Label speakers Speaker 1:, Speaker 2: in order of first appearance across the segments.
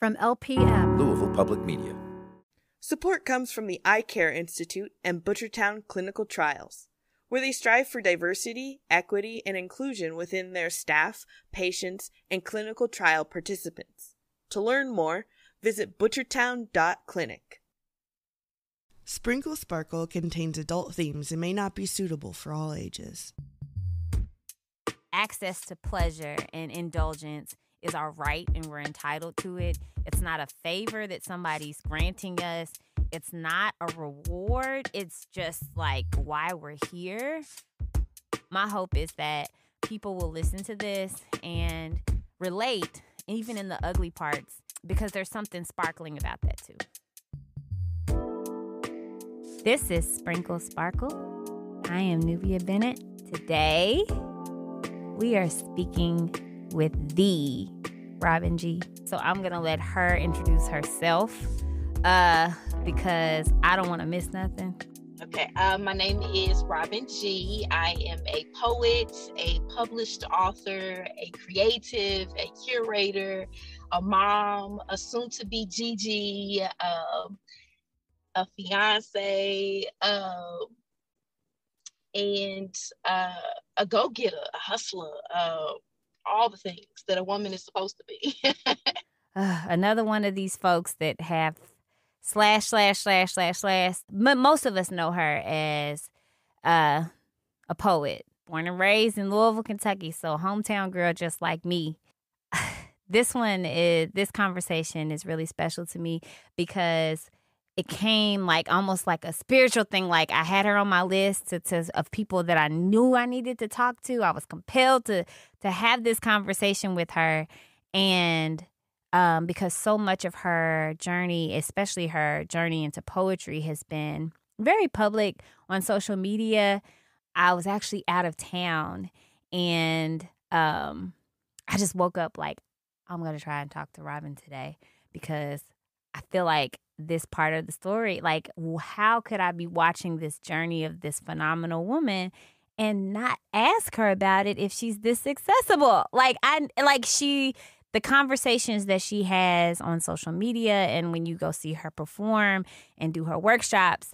Speaker 1: From LPM,
Speaker 2: Louisville Public Media.
Speaker 3: Support comes from the Eye Care Institute and Butchertown Clinical Trials, where they strive for diversity, equity, and inclusion within their staff, patients, and clinical trial participants. To learn more, visit butchertown.clinic. Sprinkle Sparkle contains adult themes and may not be suitable for all ages.
Speaker 4: Access to pleasure and indulgence is our right, and we're entitled to it. It's not a favor that somebody's granting us. It's not a reward. It's just like why we're here. My hope is that people will listen to this and relate, even in the ugly parts, because there's something sparkling about that too. This is Sprinkle Sparkle. I am Nubia Bennett. Today, we are speaking with the Robin G. So I'm going to let her introduce herself because I don't want to miss nothing.
Speaker 5: Okay, my name is Robin G. I am a poet, a published author, a creative, a curator, a mom, a soon-to-be Gigi, a fiance, and a go-getter, a hustler, all the things that a woman is supposed to be.
Speaker 4: Another one of these folks that have // Most of us know her as a poet, born and raised in Louisville, Kentucky. So hometown girl, just like me. This conversation is really special to me because it came like almost like a spiritual thing. Like I had her on my list of people that I knew I needed to talk to. I was compelled to have this conversation with her. And because so much of her journey, especially her journey into poetry, has been very public on social media. I was actually out of town and I just woke up like, I'm going to try and talk to Robin today because I feel like this part of the story, like how could I be watching this journey of this phenomenal woman and not ask her about it if she's this accessible? The conversations that she has on social media and when you go see her perform and do her workshops,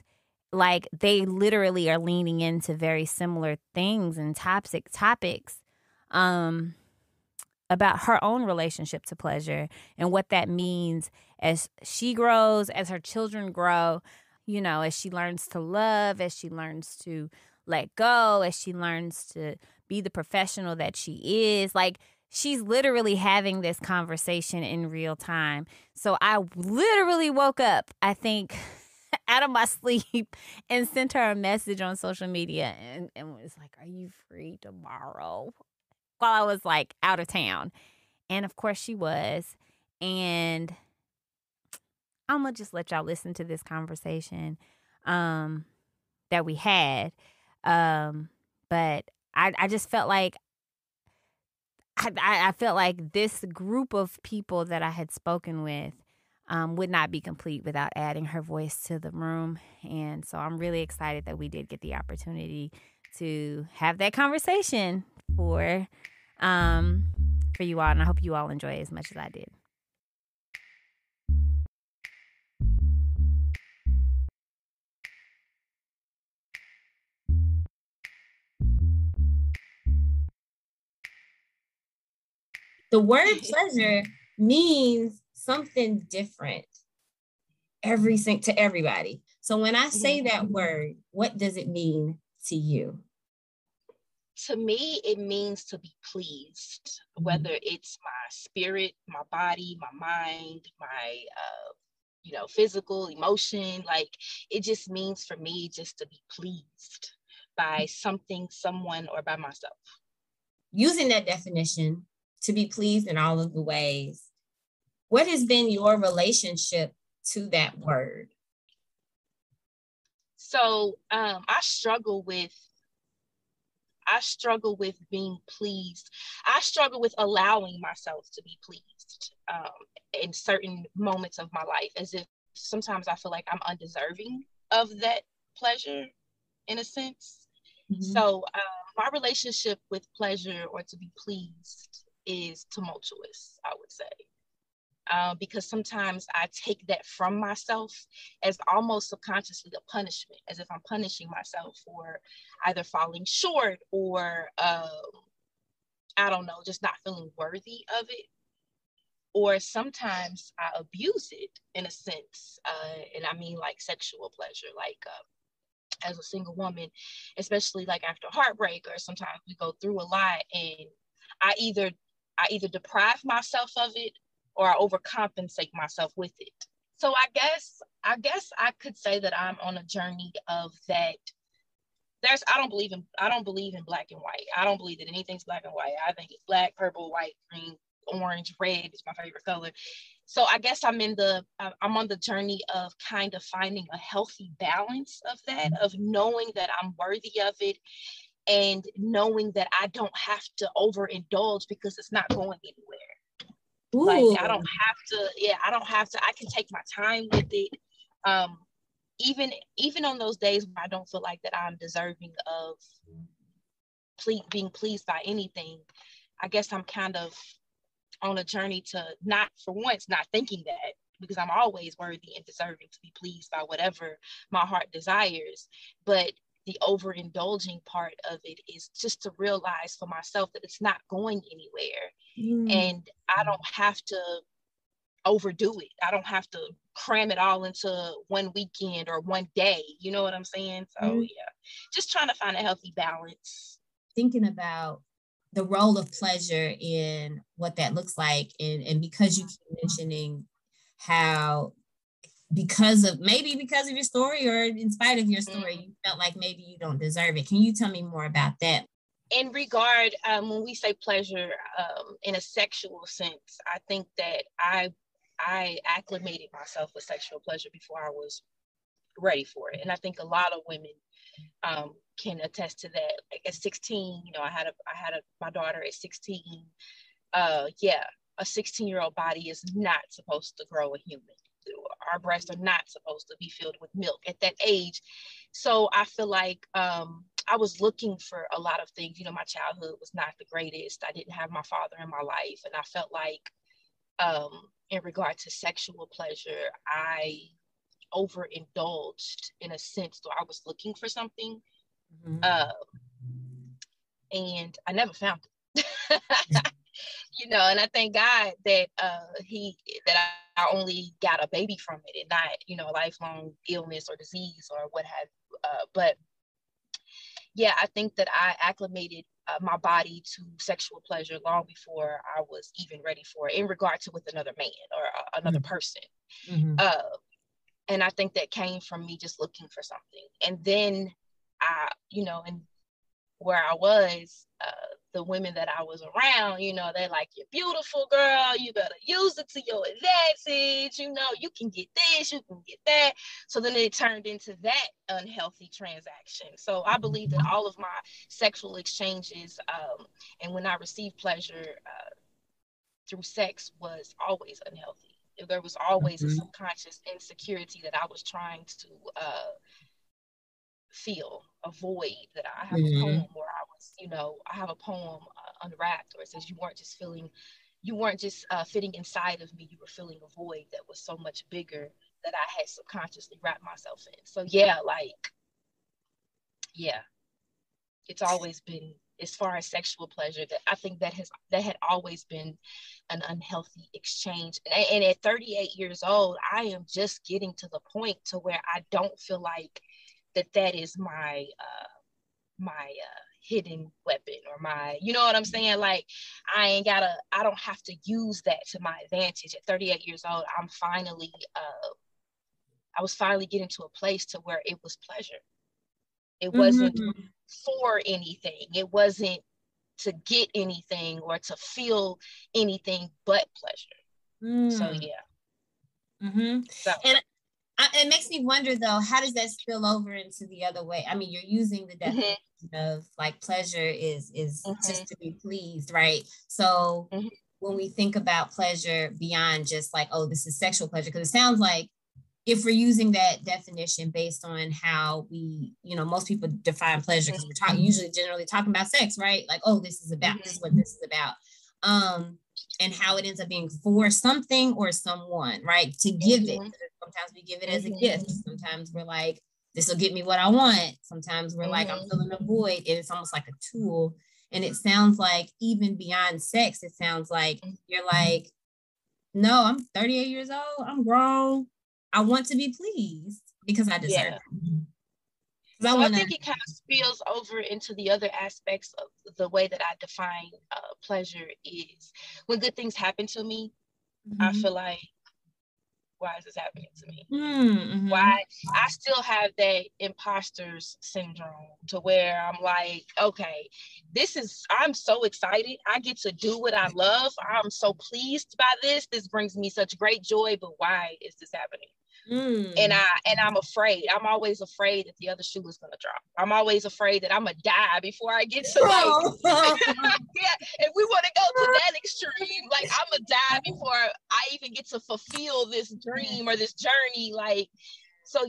Speaker 4: like they literally are leaning into very similar things and topics about her own relationship to pleasure and what that means as she grows, as her children grow, you know, as she learns to love, as she learns to let go, as she learns to be the professional that she is. Like, she's literally having this conversation in real time. So I literally woke up, I think, out of my sleep and sent her a message on social media and was like, are you free tomorrow? While I was like out of town. And of course she was. And I'm going to just let y'all listen to this conversation that we had. But I just felt like I felt like this group of people that I had spoken with would not be complete without adding her voice to the room. And so I'm really excited that we did get the opportunity to have that conversation for you all. And I hope you all enjoy it as much as I did.
Speaker 6: The word pleasure means something different to everybody. So when I say that word, what does it mean to you?
Speaker 5: To me, it means to be pleased, whether it's my spirit, my body, my mind, my, physical, emotion. Like, it just means for me just to be pleased by something, someone, or by myself.
Speaker 6: Using that definition, to be pleased in all of the ways, what has been your relationship to that word?
Speaker 5: So I struggle with being pleased. I struggle with allowing myself to be pleased in certain moments of my life, as if sometimes I feel like I'm undeserving of that pleasure in a sense. Mm-hmm. So my relationship with pleasure or to be pleased is tumultuous, I would say. because sometimes I take that from myself as almost subconsciously a punishment, as if I'm punishing myself for either falling short or, I don't know, just not feeling worthy of it. Or sometimes I abuse it in a sense. And I mean like sexual pleasure, like as a single woman, especially like after heartbreak, or sometimes we go through a lot, and I either deprive myself of it or I overcompensate myself with it. So I guess I could say that I'm on a journey of that. I don't believe in black and white. I don't believe that anything's black and white. I think it's black, purple, white, green, orange, red is my favorite color. So I guess I'm on the journey of kind of finding a healthy balance of that, of knowing that I'm worthy of it, and knowing that I don't have to overindulge because it's not going anywhere. Ooh. Like I don't have to, I can take my time with it. Even on those days where I don't feel like that I'm deserving of being pleased by anything, I guess I'm kind of on a journey to not thinking that, because I'm always worthy and deserving to be pleased by whatever my heart desires. But the overindulging part of it is just to realize for myself that it's not going anywhere. And I don't have to overdo it. I don't have to cram it all into one weekend or one day. You know what I'm saying? So yeah, just trying to find a healthy balance.
Speaker 6: Thinking about the role of pleasure in what that looks like. And because you keep mentioning how because of your story, or in spite of your story, you felt like maybe you don't deserve it. Can you tell me more about that?
Speaker 5: In regard, when we say pleasure in a sexual sense, I think that I acclimated myself with sexual pleasure before I was ready for it. And I think a lot of women can attest to that. Like at 16, I had my daughter at 16. A 16-year-old body is not supposed to grow a human. Our breasts are not supposed to be filled with milk at that age. So I feel like I was looking for a lot of things. My childhood was not the greatest. I didn't have my father in my life. And I felt like in regard to sexual pleasure, I overindulged in a sense. So I was looking for something and I never found it. And I thank God that I only got a baby from it, and not, a lifelong illness or disease or what have. But yeah, I think that I acclimated my body to sexual pleasure long before I was even ready for it, in regard to with another man or another person. And I think that came from me just looking for something. And then and where I was, the women that I was around, they're like, you're beautiful, girl. You better use it to your advantage. You can get this, you can get that. So then it turned into that unhealthy transaction. So I believe that all of my sexual exchanges and when I received pleasure through sex was always unhealthy. There was always a subconscious insecurity that I was trying to feel, a void. That I have a poem where I have a poem, Unwrapped, where it says you weren't just fitting inside of me, you were filling a void that was so much bigger that I had subconsciously wrapped myself in. So it's always been, as far as sexual pleasure, that I think that had always been an unhealthy exchange. And at 38 years old, I am just getting to the point to where I don't feel like that is my hidden weapon, or my, you know what I'm saying? Like I don't have to use that to my advantage. At 38 years old, I was finally getting to a place to where it was pleasure. It wasn't for anything. It wasn't to get anything or to feel anything but pleasure. So yeah. So.
Speaker 6: And it makes me wonder, though, how does that spill over into the other way? I mean, you're using the definition of like pleasure is just to be pleased, right? So when we think about pleasure beyond just like, oh, this is sexual pleasure, because it sounds like if we're using that definition based on how we, most people define pleasure, because we're usually generally talking about sex, right? Like, oh, this is what this is about. and how it ends up being for something or someone, right? To give it. Sometimes we give it as a gift. Sometimes we're like, this will get me what I want. Sometimes we're like, I'm filling a void. And it's almost like a tool. And it sounds like even beyond sex, it sounds like you're like, no, I'm 38 years old. I'm grown. I want to be pleased because I deserve it.
Speaker 5: So I think it kind of spills over into the other aspects of the way that I define pleasure is when good things happen to me, I feel like, why is this happening to me? Why I still have that imposter's syndrome to where I'm like, okay, I'm so excited. I get to do what I love. I'm so pleased by this. This brings me such great joy, but why is this happening? And I'm afraid. I'm always afraid that the other shoe is gonna drop. I'm always afraid that I'm gonna die before I get to if we want to go to that extreme, like I'm gonna die before I even get to fulfill this dream or this journey. Like, so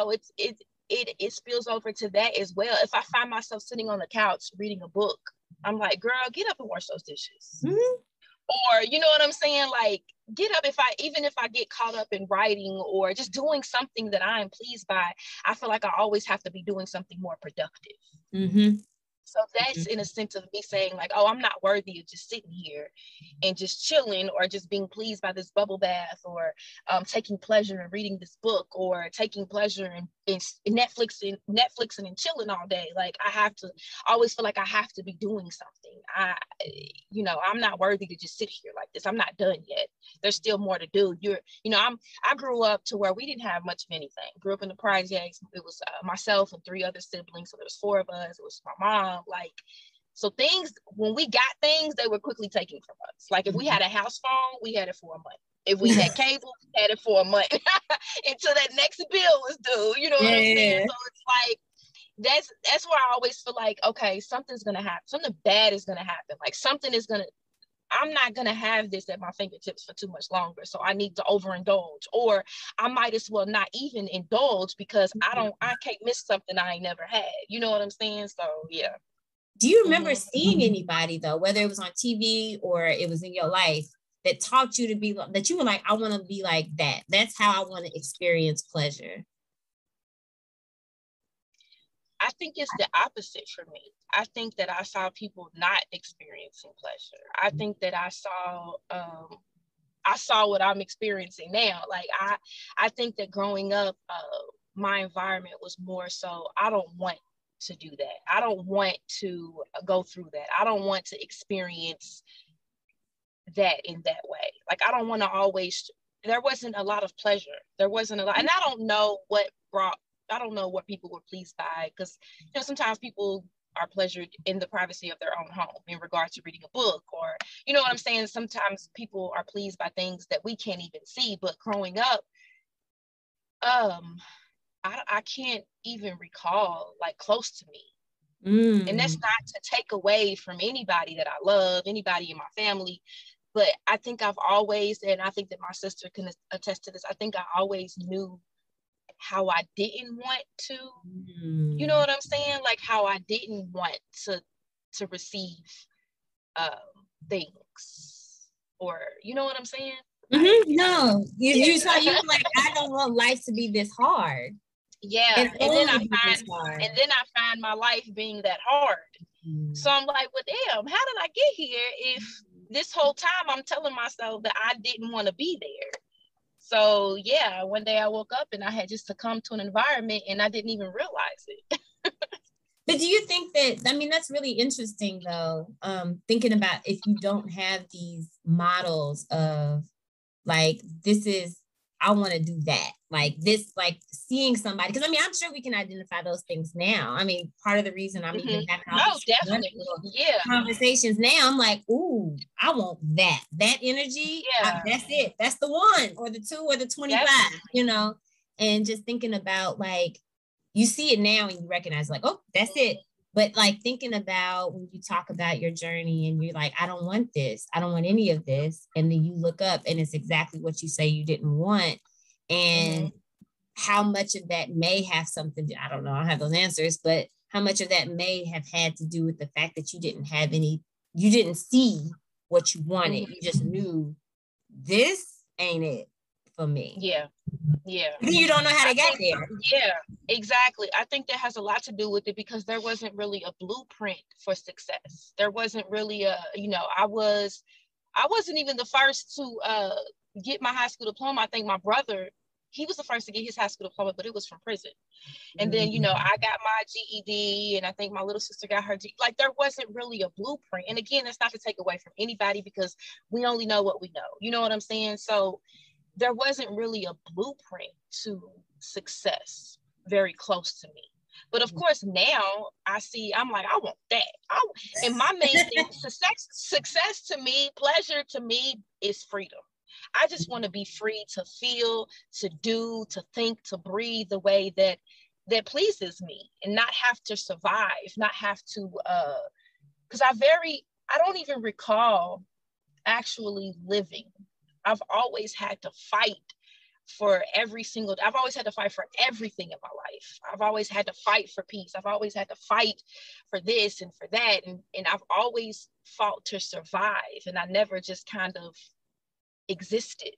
Speaker 5: it spills over to that as well. If I find myself sitting on the couch reading a book, I'm like, girl, get up and wash those dishes. Or, you know what I'm saying? Like, get up even if I get caught up in writing or just doing something that I am pleased by, I feel like I always have to be doing something more productive. So that's in a sense of me saying like, oh, I'm not worthy of just sitting here and just chilling or just being pleased by this bubble bath or taking pleasure in reading this book or taking pleasure in Netflixing and chilling all day. Like I always feel like I have to be doing something. I'm not worthy to just sit here like this. I'm not done yet. There's still more to do. I grew up to where we didn't have much of anything. Grew up in the projects. It was myself and 3 other siblings. So there was 4 of us. It was my mom. Like, so things, when we got things, they were quickly taken from us. Like if we had a house phone, we had it for a month. If we had cable, we had it for a month until that next bill was due. You know what I'm saying? So it's like, that's where I always feel like, okay, something's going to happen. Something bad is going to happen. Like I'm not going to have this at my fingertips for too much longer. So I need to overindulge, or I might as well not even indulge because I can't miss something I ain't never had. You know what I'm saying? So, yeah.
Speaker 6: Do you remember seeing anybody though, whether it was on TV or it was in your life, that taught you to be, that you were like, I want to be like that. That's how I want to experience pleasure?
Speaker 5: I think it's the opposite for me. I think that I saw people not experiencing pleasure. I think that I saw what I'm experiencing now. Like I think that growing up, my environment was more so, I don't want to do that. I don't want to go through that. I don't want to experience that in that way. Like I don't want to always, there wasn't a lot of pleasure. There wasn't a lot, and I don't know what people were pleased by, because sometimes people are pleasured in the privacy of their own home in regards to reading a book, or you know what I'm saying, sometimes people are pleased by things that we can't even see. But growing up, I can't even recall like close to me. And that's not to take away from anybody that I love, anybody in my family, but I think I've always, and I think that my sister can attest to this, I think I always knew how I didn't want to, you know what I'm saying? Like how I didn't want to receive things, or you know what I'm saying?
Speaker 6: No, you like, I don't want life to be this hard.
Speaker 5: Yeah, and then I find my life being that hard. So I'm like, well, damn, how did I get here if this whole time I'm telling myself that I didn't want to be there? So yeah, one day I woke up and I had just succumbed to an environment and I didn't even realize it.
Speaker 6: But do you think that, I mean, that's really interesting though, thinking about if you don't have these models of like, I want to do that. Like this, like seeing somebody, because I mean, I'm sure we can identify those things now. I mean, part of the reason I'm even having all these conversations now, I'm like, ooh, I want that energy. Yeah. That's it. That's the 1 or the 2 or the 25, and just thinking about like, you see it now and you recognize like, oh, that's it. But like thinking about when you talk about your journey and you're like, I don't want this. I don't want any of this. And then you look up and it's exactly what you say you didn't want. And how much of that may have something, I don't know, I don't have those answers, but how much of that may have had to do with the fact that you didn't see what you wanted. You just knew this ain't it for me.
Speaker 5: Yeah.
Speaker 6: You don't know how to get there.
Speaker 5: Yeah, exactly. I think that has a lot to do with it, because there wasn't really a blueprint for success. There wasn't really a, I wasn't even the first to get my high school diploma. I think my brother, he was the first to get his high school diploma, but it was from prison. And then, I got my GED, and I think my little sister got her like, there wasn't really a blueprint. And again, that's not to take away from anybody, because we only know what we know. You know what I'm saying? So there wasn't really a blueprint to success very close to me. But of course, now I'm like, I want that. And my main thing, success to me, pleasure to me, is freedom. I just want to be free to feel, to do, to think, to breathe the way that pleases me, and not have to survive, not have to, because I don't even recall actually living. I've always had to fight for I've always had to fight for everything in my life. I've always had to fight for peace. I've always had to fight for this and for that. And I've always fought to survive. And I never just kind of existed.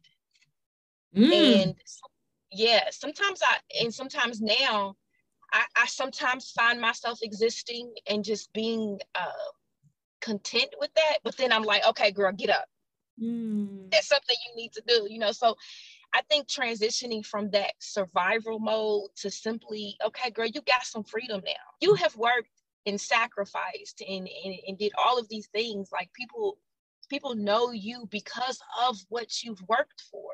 Speaker 5: And yeah, sometimes now, I sometimes find myself existing and just being content with that. But then I'm like, okay, girl, get up. That's something you need to do, So I think transitioning from that survival mode to simply, okay, girl, you got some freedom now. You have worked and sacrificed and did all of these things. Like, people know you because of what you've worked for.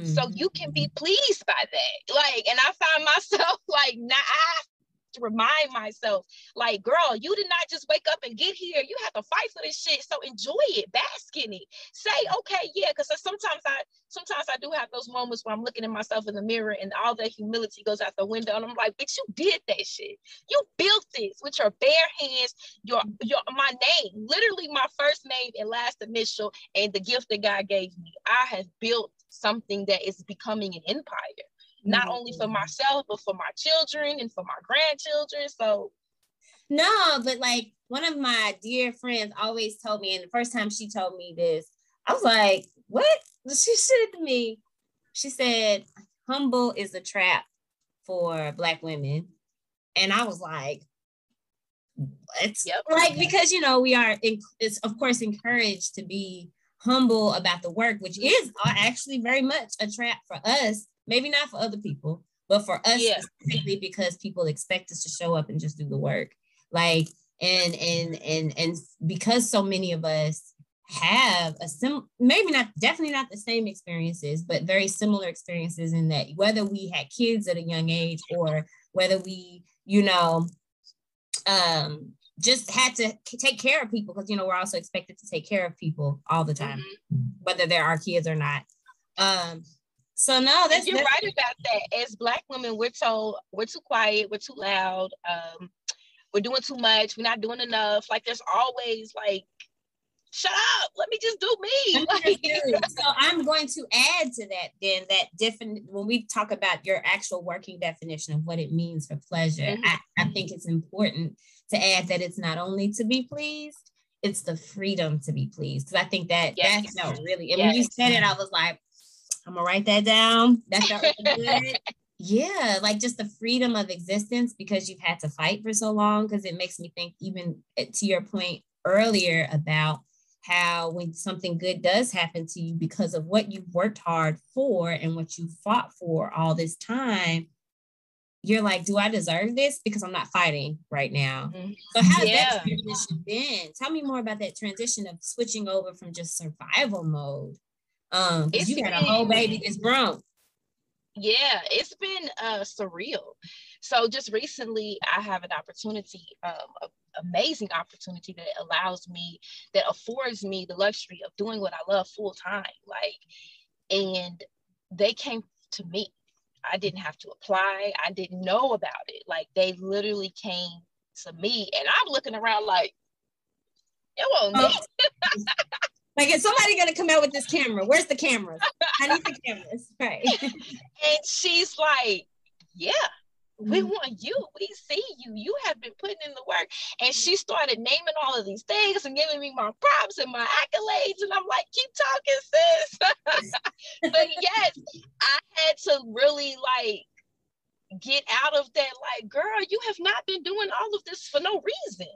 Speaker 5: So you can be pleased by that. Like, and I find myself like, I have to remind myself, like, girl, you did not just wake up and get here. You have to fight for this shit. So enjoy it, bask in it. Say, okay, yeah, because sometimes I do have those moments where I'm looking at myself in the mirror and all that humility goes out the window, and I'm like, bitch, you did that shit. You built this with your bare hands. My name, literally my first name and last initial, and the gift that God gave me. I have built something that is becoming an empire. Not only for myself, but for my children and for my grandchildren. So,
Speaker 6: no, but like, one of my dear friends always told me, and the first time she told me this, I was like, what? She said it to me. She said, humble is a trap for Black women. And I was like, what? Yep. Like, because, we are, it's of course encouraged to be humble about the work, which is actually very much a trap for us. Maybe not for other people, but for us specifically, because people expect us to show up and just do the work. Like, and because so many of us have definitely not the same experiences, but very similar experiences, in that whether we had kids at a young age or whether we, just had to take care of people, because, we're also expected to take care of people all the time, whether they're our kids or not. So no,
Speaker 5: you're right about that. As Black women, we're told we're too quiet, we're too loud, we're doing too much, we're not doing enough. Like, there's always like, shut up, let me just do me.
Speaker 6: So I'm going to add to that then, that when we talk about your actual working definition of what it means for pleasure, I think it's important to add that it's not only to be pleased, it's the freedom to be pleased. Because I think that felt really, and when you said it, I was like, I'm gonna write that down. That felt really good. Yeah, like just the freedom of existence, because you've had to fight for so long. Because it makes me think, even to your point earlier about how when something good does happen to you because of what you've worked hard for and what you fought for all this time, you're like, do I deserve this? Because I'm not fighting right now. So how has that transition been? Tell me more about that transition of switching over from just survival mode. Because you got a whole baby that's grown.
Speaker 5: Yeah, it's been surreal. So just recently, I have an opportunity, an amazing opportunity that affords me the luxury of doing what I love full time. Like, and they came to me. I didn't have to apply. I didn't know about it. Like, they literally came to me, and I'm looking around like, it won't me.
Speaker 6: Like, is somebody gonna come out with this camera? Where's the cameras? I need the cameras, right?
Speaker 5: And she's like, yeah, we want you. We see you. You have been putting in the work. And she started naming all of these things and giving me my props and my accolades. And I'm like, keep talking, sis. But yes, I had to really like get out of that, like, girl, you have not been doing all of this for no reason.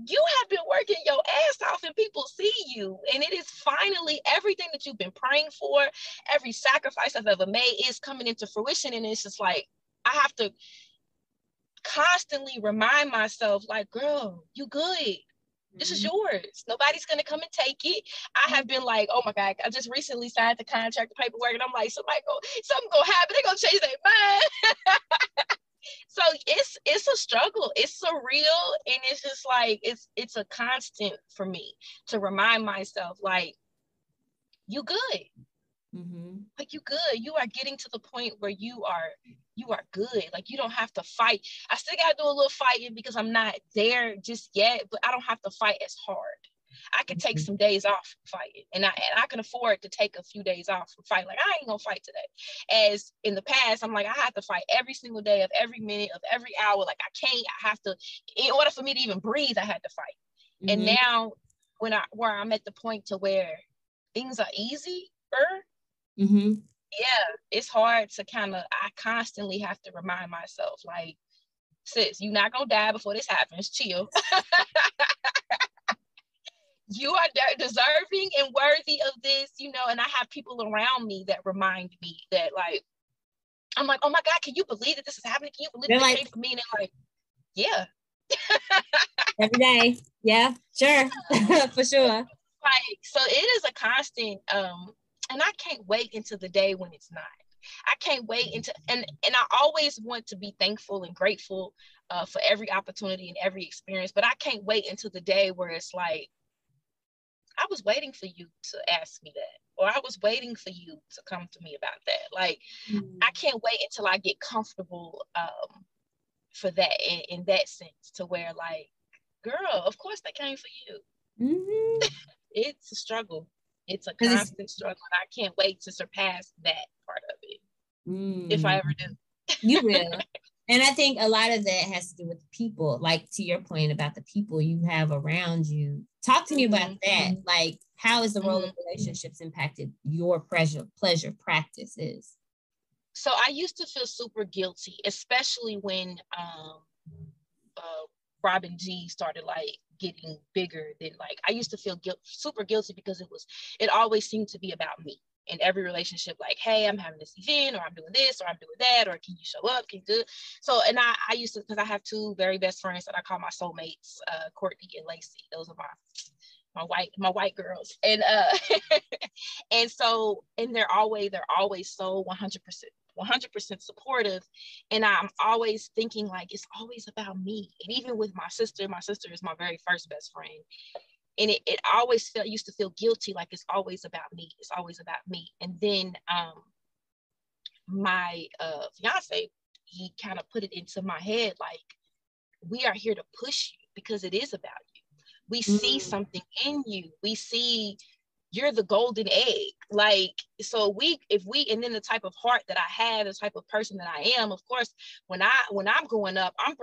Speaker 5: You have been working your ass off and people see you. And it is finally everything that you've been praying for, every sacrifice I've ever made is coming into fruition. And it's just like, I have to constantly remind myself, like, girl, you good. This is yours. Nobody's going to come and take it. I have been like, oh my God, I just recently signed the contract, the paperwork, and I'm like, something going to happen. They're going to change their mind. So it's a struggle. It's surreal. And it's just like, it's a constant for me to remind myself, like, you good. Like, you good. You are getting to the point where you are good. Like, you don't have to fight. I still got to do a little fighting because I'm not there just yet, but I don't have to fight as hard. I can take some days off from fighting, and I can afford to take a few days off from fighting. Like, I ain't gonna fight today. As in the past, I'm like, I have to fight every single day of every minute of every hour. Like, I have to, in order for me to even breathe, I had to fight. And now where I'm at the point to where things are easier, yeah, it's hard to I constantly have to remind myself, like, sis, you're not gonna die before this happens. Chill. You are deserving and worthy of this, and I have people around me that remind me that, like, I'm like, oh my God, can you believe that this is happening? Can you believe that came for me? And they're like, yeah.
Speaker 6: Every day. Yeah, sure. For sure.
Speaker 5: Like, so it is a constant, and I can't wait until the day when it's not. I can't wait until, and I always want to be thankful and grateful for every opportunity and every experience, but I can't wait until the day where it's like, I was waiting for you to ask me that, or I was waiting for you to come to me about that. Like, I can't wait until I get comfortable for that in that sense, to where, like, girl, of course they came for you. It's a struggle. It's a constant struggle, and I can't wait to surpass that part of it, if I ever do.
Speaker 6: You will. And I think a lot of that has to do with people, like, to your point about the people you have around you. Talk to me about that. Like, how is the role of relationships impacted your pleasure practices?
Speaker 5: So I used to feel super guilty, especially when Robin G started, like, getting bigger. Than, like, I used to feel super guilty because it always seemed to be about me. In every relationship, like, hey, I'm having this event, or I'm doing this, or I'm doing that, or can you show up? Can you do? So, and I used to, because I have two very best friends that I call my soulmates, Courtney and Lacey. Those are my white girls, and and so, and they're always so 100% supportive, and I'm always thinking, like, it's always about me. And even with my sister is my very first best friend. And it always used to feel guilty, like, it's always about me. It's always about me. And then my fiance, he kind of put it into my head, like, we are here to push you because it is about you. We see something in you. We see you're the golden egg. Like, so and then the type of heart that I have, the type of person that I am, of course, when I'm going up, I'm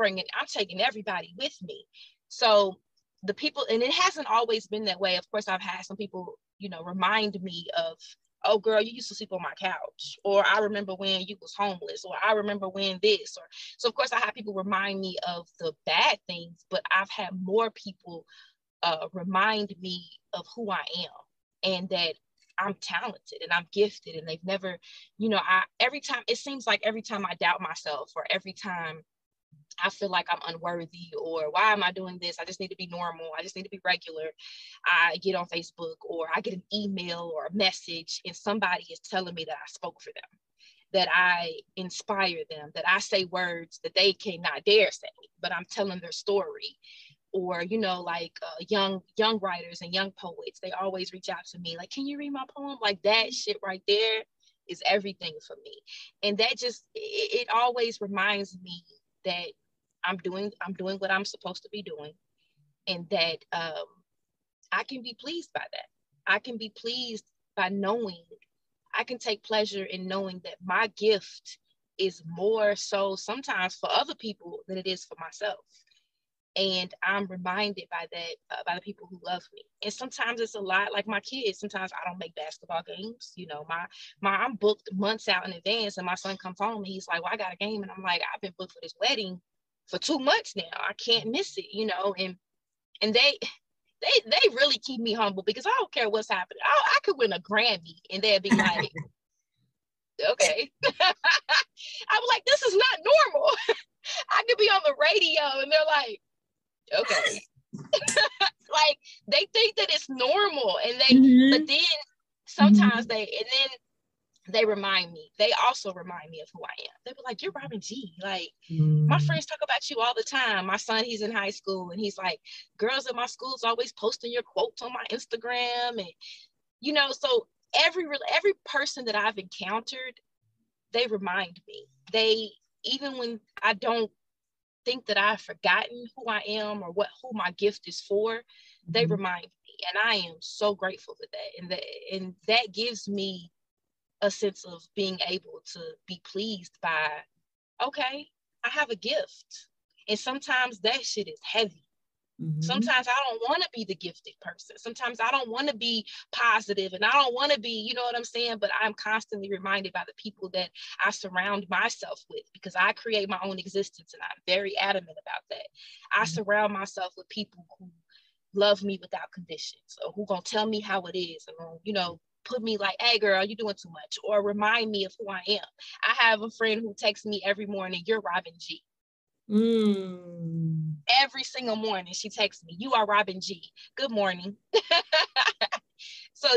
Speaker 5: taking everybody with me. So the people, and it hasn't always been that way. Of course, I've had some people, remind me of, oh, girl, you used to sleep on my couch, or I remember when you was homeless, or I remember when this, or so. Of course, I have people remind me of the bad things, but I've had more people remind me of who I am, and that I'm talented and I'm gifted, and they've never, every time, it seems like every time I doubt myself, or every time I feel like I'm unworthy, or why am I doing this? I just need to be normal. I just need to be regular. I get on Facebook, or I get an email or a message, and somebody is telling me that I spoke for them, that I inspire them, that I say words that they cannot dare say, but I'm telling their story. Or, like young writers and young poets, they always reach out to me, like, can you read my poem? Like, that shit right there is everything for me. And that just, it always reminds me that I'm doing what I'm supposed to be doing, and that I can be pleased by that. I can be pleased by knowing, I can take pleasure in knowing that my gift is more so sometimes for other people than it is for myself. And I'm reminded by that, by the people who love me. And sometimes it's a lot, like my kids, sometimes I don't make basketball games. You know, I'm booked months out in advance, and my son comes home and he's like, well, I got a game. And I'm like, I've been booked for this wedding for 2 months now. I can't miss it, you know. And they really keep me humble, because I don't care what's happening. I could win a Grammy and they'd be like, okay. I'm like, this is not normal. I could be on the radio and they're like, okay. Like, they think that it's normal, and but then sometimes they remind me. They also remind me of who I am. They be like, you're Robin G. Like, my friends talk about you all the time. My son, he's in high school, and he's like, girls at my school is always posting your quotes on my Instagram. And, you know, so every person that I've encountered, they remind me. They, even when I don't think that I've forgotten who I am or who my gift is for, they remind me. And I am so grateful for that. And that gives me a sense of being able to be pleased by, okay, I have a gift. And sometimes that shit is heavy. Sometimes I don't want to be the gifted person. Sometimes I don't want to be positive, and I don't want to be, you know what I'm saying? But I'm constantly reminded by the people that I surround myself with, because I create my own existence, and I'm very adamant about that. I surround myself with people who love me without conditions, or who gonna tell me how it is, and, you know, put me like, hey girl, you're doing too much, or remind me of who I am. I have a friend who texts me every morning, you're Robin G. Every single morning she texts me, you are Robin G. Good morning. So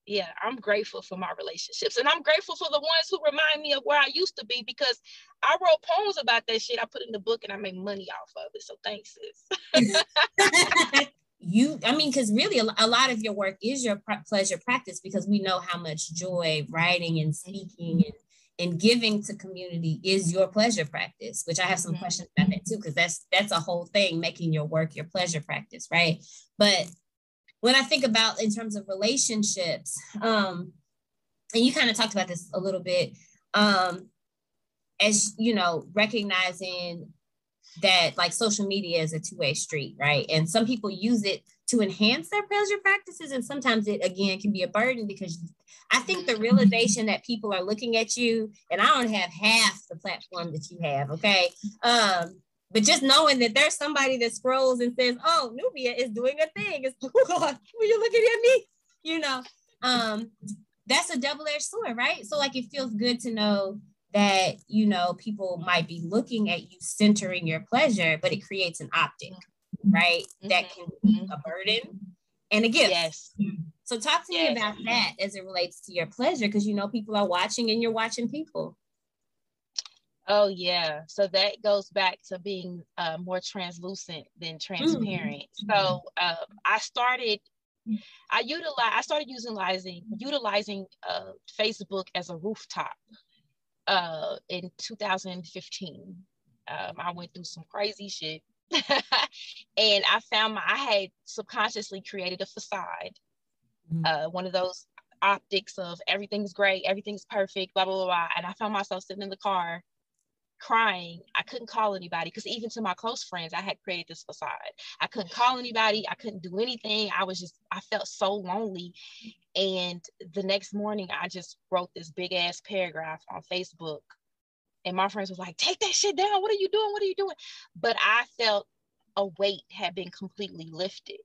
Speaker 5: yeah, I'm grateful for my relationships, and I'm grateful for the ones who remind me of where I used to be, because I wrote poems about that shit. I put it in the book and I made money off of it. So thanks, sis.
Speaker 6: Because really a lot of your work is your pleasure practice, because we know how much joy writing and speaking and giving to community is your pleasure practice, which I have some questions about that too, because that's a whole thing, making your work your pleasure practice, right? But when I think about in terms of relationships, and you kind of talked about this a little bit, as you know, recognizing that like social media is a two-way street, right? And some people use it to enhance their pleasure practices, and sometimes it again can be a burden, because I think the realization that people are looking at you, and I don't have half the platform that you have, okay? But just knowing that there's somebody that scrolls and says, oh, Nubia is doing a thing. It's, oh God, when you're looking at me, you know, that's a double-edged sword, right? So like, it feels good to know that, you know, people might be looking at you centering your pleasure, but it creates an optic, right? That can be a burden and a gift.
Speaker 5: Yes.
Speaker 6: So talk to me about that as it relates to your pleasure, because, you know, people are watching and you're watching people.
Speaker 5: Oh, yeah. So that goes back to being more translucent than transparent. So I started utilizing Facebook as a rooftop in 2015. I went through some crazy shit. And I had subconsciously created a facade, one of those optics of everything's great, everything's perfect, blah, blah, blah, blah. And I found myself sitting in the car crying. I couldn't call anybody, because even to my close friends, I had created this facade. I couldn't call anybody. I couldn't do anything. I felt so lonely. And the next morning, I just wrote this big ass paragraph on Facebook. And my friends was like, take that shit down. What are you doing? What are you doing? But I felt a weight had been completely lifted.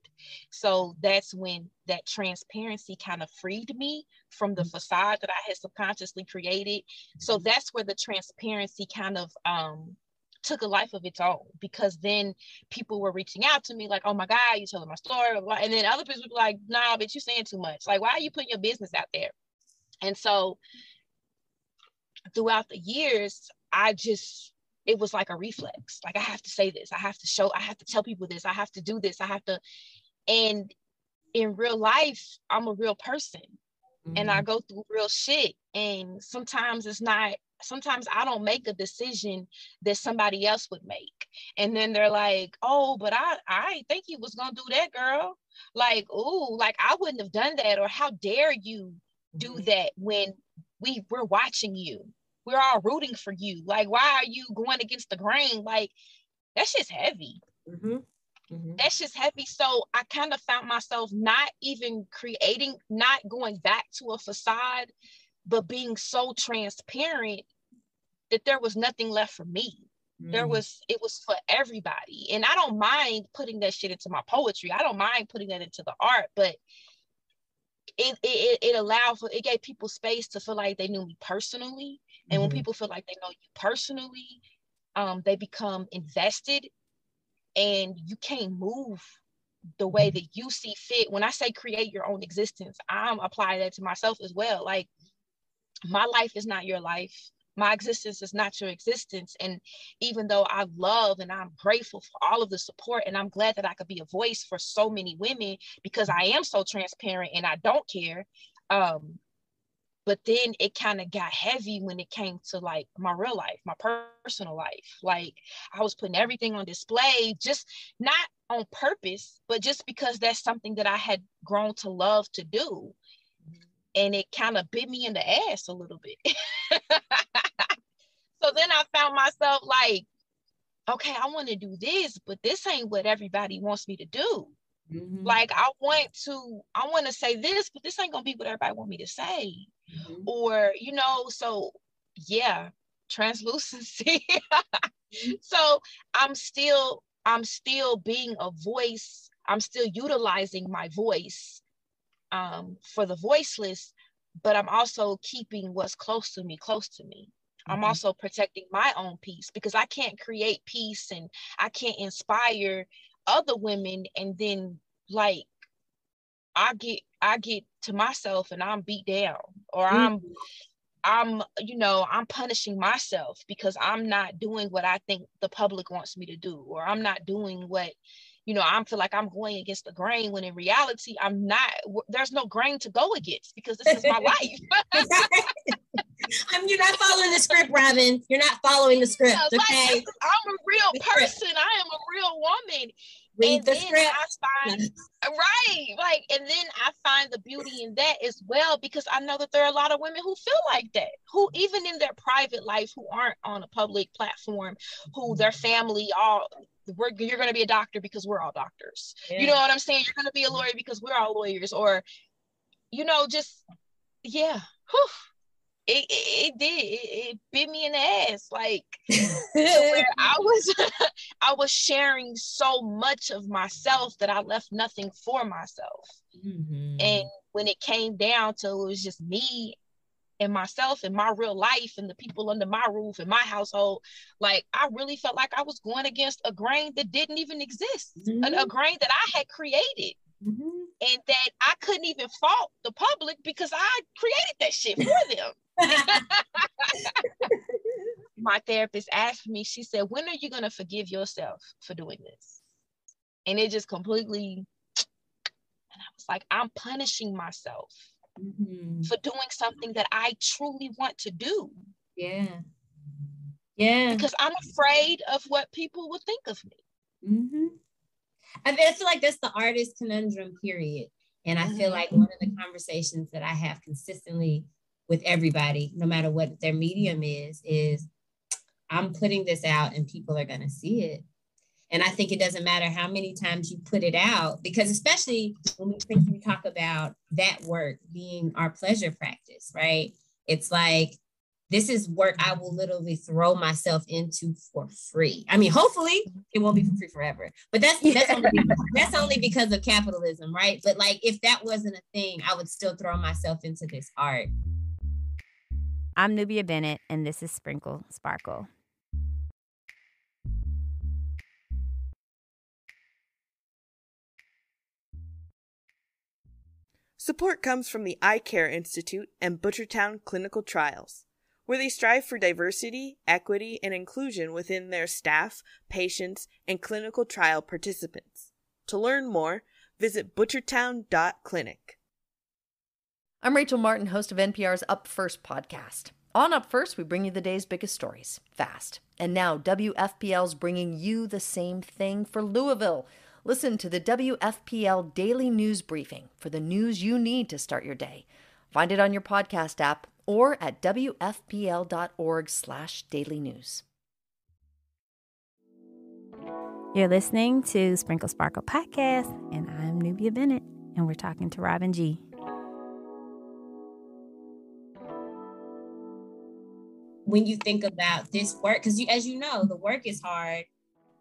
Speaker 5: So that's when that transparency kind of freed me from the facade that I had subconsciously created. So that's where the transparency kind of took a life of its own, because then people were reaching out to me like, oh my God, you telling my story. And then other people would be like, nah, but you're saying too much. Like, why are you putting your business out there? And so throughout the years, it was like a reflex. Like, I have to say this, I have to tell people this, I have to do this, and in real life, I'm a real person, and I go through real shit. And sometimes I don't make a decision that somebody else would make. And then they're like, oh, but I didn't think you was gonna do that, girl. Like, ooh, like I wouldn't have done that, or how dare you do that when we're watching you. we're all rooting for you. Like, why are you going against the grain? Like, that's just heavy.
Speaker 6: Mm-hmm. Mm-hmm.
Speaker 5: That's just heavy. So I kind of found myself not even creating, not going back to a facade, but being so transparent that there was nothing left for me. It was for everybody. And I don't mind putting that shit into my poetry. I don't mind putting that into the art, but it allowed for, it gave people space to feel like they knew me personally. And when people feel like they know you personally, they become invested, and you can't move the way that you see fit. When I say create your own existence, I'm applying that to myself as well. Like, my life is not your life. My existence is not your existence. And even though I love and I'm grateful for all of the support, and I'm glad that I could be a voice for so many women because I am so transparent and I don't care. But then it kind of got heavy when it came to like my real life, my personal life. Like, I was putting everything on display, just not on purpose, but just because that's something that I had grown to love to do. And it kind of bit me in the ass a little bit. So then I found myself like, okay, I want to do this, but this ain't what everybody wants me to do. Like, I want to say this, but this ain't gonna be what everybody want me to say. Or, you know, so yeah, translucency. So I'm still being a voice. I'm still utilizing my voice for the voiceless, but I'm also keeping what's close to me. I'm also protecting my own peace, because I can't create peace and I can't inspire other women, and then like I get to myself and I'm beat down, or I'm punishing myself because I'm not doing what I think the public wants me to do, or I'm not doing what, I feel like I'm going against the grain, when in reality, I'm not. There's no grain to go against, because this is my life.
Speaker 6: You're not following the script, Robin. You're not following the script.
Speaker 5: Yeah,
Speaker 6: okay?
Speaker 5: Like, I'm a real person. I am a real woman.
Speaker 6: Read the script.
Speaker 5: And then I find the beauty in that as well, because I know that there are a lot of women who feel like that, who even in their private life, who aren't on a public platform, who their family you're going to be a doctor because we're all doctors. Yeah. You know what I'm saying? You're going to be a lawyer because we're all lawyers, or, just, yeah. Whew. It bit me in the ass, like, where I was sharing so much of myself that I left nothing for myself. And when it came down to, it was just me and myself and my real life and the people under my roof and my household, like, I really felt like I was going against a grain that didn't even exist, a grain that I had created. And that I couldn't even fault the public, because I created that shit for them. My therapist asked me, she said, when are you going to forgive yourself for doing this? And it just completely, and I was like, I'm punishing myself for doing something that I truly want to do.
Speaker 6: Yeah.
Speaker 5: Because I'm afraid of what people will think of me.
Speaker 6: I feel like that's the artist conundrum, period. And I feel like one of the conversations that I have consistently with everybody, no matter what their medium is I'm putting this out and people are going to see it. And I think it doesn't matter how many times you put it out, because especially when we talk about that work being our pleasure practice, right? It's like, this is work I will literally throw myself into for free. I mean, hopefully it won't be for free forever, but that's only because of capitalism, right? But like, if that wasn't a thing, I would still throw myself into this art.
Speaker 4: I'm Nubia Bennett, and this is Sprinkle Sparkle.
Speaker 3: Support comes from the Eye Care Institute and Butchertown Clinical Trials, where they strive for diversity, equity, and inclusion within their staff, patients, and clinical trial participants. To learn more, visit butchertown.clinic.
Speaker 1: I'm Rachel Martin, host of NPR's Up First podcast. On Up First, we bring you the day's biggest stories, fast. And now WFPL's bringing you the same thing for Louisville. Listen to the WFPL Daily News Briefing for the news you need to start your day. Find it on your podcast app or at wfpl.org/dailynews.
Speaker 4: You're listening to Sprinkle Sparkle Podcast, and I'm Nubia Bennett, and we're talking to Robin G.
Speaker 6: When you think about this work, because as you know, the work is hard.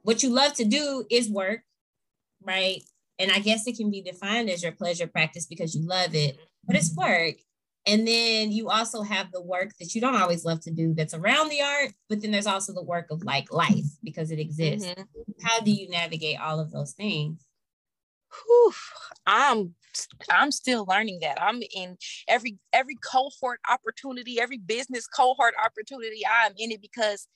Speaker 6: What you love to do is work, right? And I guess it can be defined as your pleasure practice because you love it, but it's work. And then you also have the work that you don't always love to do that's around the art, but then there's also the work of like life because it exists. Mm-hmm. How do you navigate all of those things?
Speaker 5: Whew. I'm still learning that. I'm in every cohort opportunity, every business cohort opportunity. I'm in it because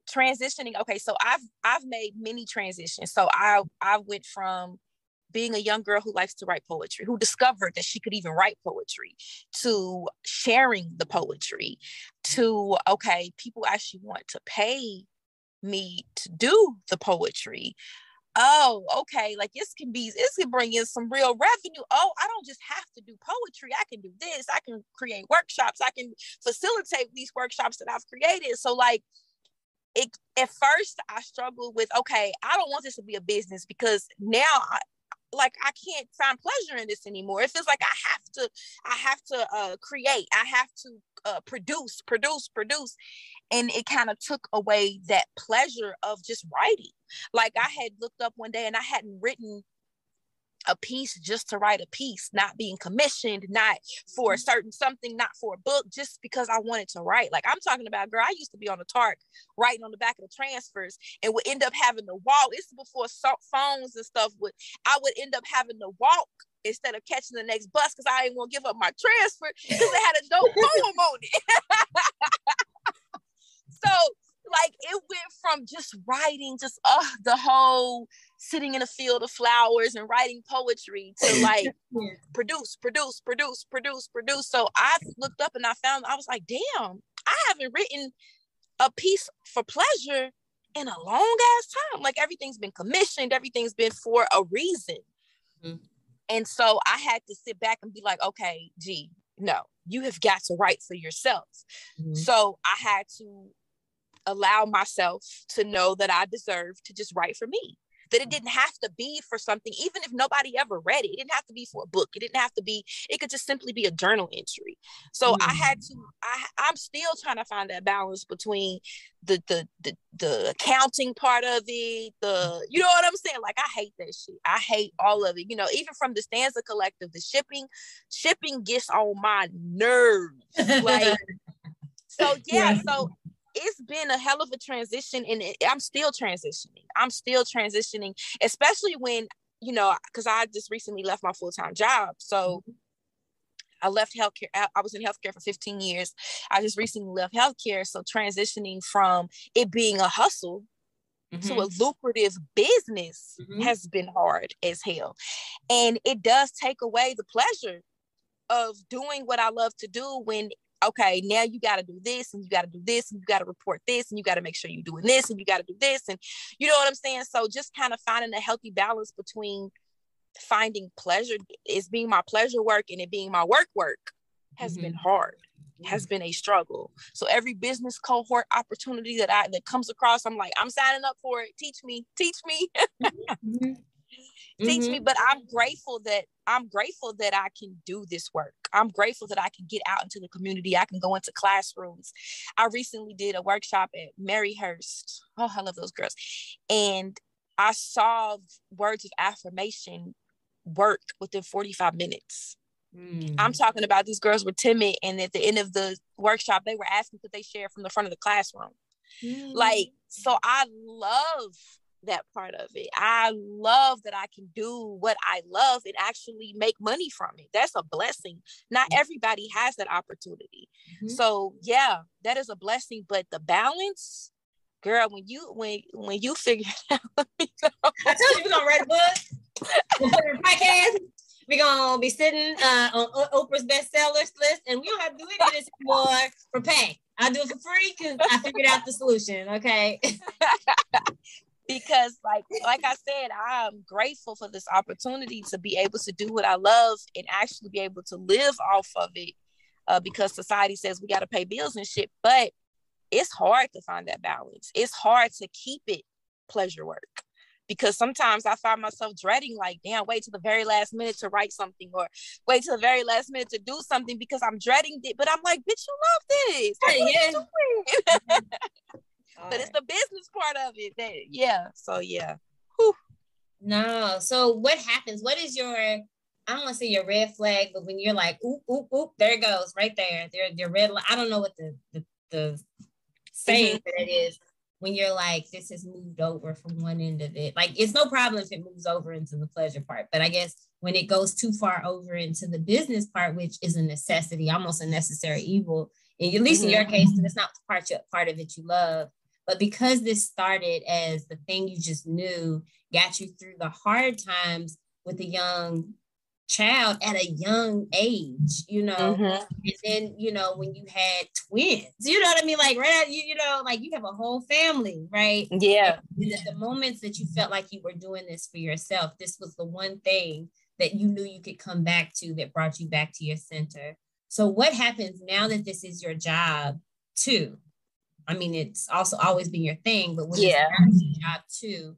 Speaker 5: transitioning. Okay, so I've made many transitions. So I went from being a young girl who likes to write poetry, who discovered that she could even write poetry, to sharing the poetry, to, okay, people actually want to pay me to do the poetry. Oh, okay, like this can bring in some real revenue. Oh, I don't just have to do poetry. I can do this. I can create workshops. I can facilitate these workshops that I've created. So like, at first I struggled with, okay, I don't want this to be a business because now I can't find pleasure in this anymore. It feels like I have to create. I have to produce. And it kind of took away that pleasure of just writing. Like I had looked up one day and I hadn't written a piece just to write a piece, not being commissioned, not for a certain something, not for a book, just because I wanted to write. Like I'm talking about, girl, I used to be on the TARC writing on the back of the transfers and would end up having to walk. It's before phones and stuff. I would end up having to walk instead of catching the next bus because I didn't want to give up my transfer because it had a dope poem on it. So like it went from just writing, just the whole sitting in a field of flowers and writing poetry to like produce. So I looked up and I was like, damn, I haven't written a piece for pleasure in a long ass time. Like everything's been commissioned, everything's been for a reason. Mm-hmm. And so I had to sit back and be like, okay, G, no, you have got to write for yourself. Mm-hmm. So I had to allow myself to know that I deserve to just write for me, that it didn't have to be for something, even if nobody ever read it. It didn't have to be for a book. It could just simply be a journal entry. So I'm still trying to find that balance between the accounting part of it, you know what I'm saying? Like, I hate that shit. I hate all of it. You know, even from the Stanza Collective, the shipping gets on my nerves. Like, so it's been a hell of a transition, and I'm still transitioning, especially when, you know, because I just recently left my full-time job. So I left healthcare. I was in healthcare for 15 years. I just recently left healthcare. So transitioning from it being a hustle to a lucrative business has been hard as hell. And it does take away the pleasure of doing what I love to do when, okay, now you got to do this and you got to do this and you got to report this and you got to make sure you're doing this and you got to do this. And you know what I'm saying? So just kind of finding a healthy balance between finding pleasure is being my pleasure work and it being my work has been hard, has been a struggle. So every business cohort opportunity that comes across, I'm like, I'm signing up for it. Teach me. Teach me. But I'm grateful that I can do this work. I'm grateful that I can get out into the community. I can go into classrooms. I recently did a workshop at Maryhurst. Oh, I love those girls. And I saw words of affirmation work within 45 minutes. I'm talking about these girls were timid, and at the end of the workshop, they were asking could they share from the front of the classroom. Like, so I love that part of it. I love that I can do what I love and actually make money from it. That's a blessing. Not everybody has that opportunity. So yeah, that is a blessing. But the balance, girl, when you figure it out, I
Speaker 6: told you we're gonna write a book. We're gonna put it in a podcast. We're gonna be sitting on Oprah's bestsellers list, and we don't have to do any of this anymore for pay. I'll do it for free because I figured out the solution. Okay.
Speaker 5: Because like I said, I'm grateful for this opportunity to be able to do what I love and actually be able to live off of it. because society says we got to pay bills and shit. But it's hard to find that balance. It's hard to keep it pleasure work, because sometimes I find myself dreading, like, damn, wait till the very last minute to write something, or wait till the very last minute to do something because I'm dreading it. But I'm like, bitch, you love this. Like, what are you doing? But it's the business part of it that, yeah. So yeah. Whew.
Speaker 6: No. So what happens? What is your, I don't want to say your red flag, but when you're like, oop, oop, oop, there it goes, right there. Your red, I don't know what the saying that it is, when you're like, this has moved over from one end of it. Like, it's no problem if it moves over into the pleasure part, but I guess when it goes too far over into the business part, which is a necessity, almost a necessary evil, and at least in your case, because it's not part of it you love. But because this started as the thing you just knew, got you through the hard times with a young child at a young age, you know, and then, you know, when you had twins, you know what I mean? Like, right, you know, like you have a whole family, right?
Speaker 5: Yeah.
Speaker 6: And the moments that you felt like you were doing this for yourself, this was the one thing that you knew you could come back to that brought you back to your center. So what happens now that this is your job too? I mean, it's also always been your thing, but when it's your job too,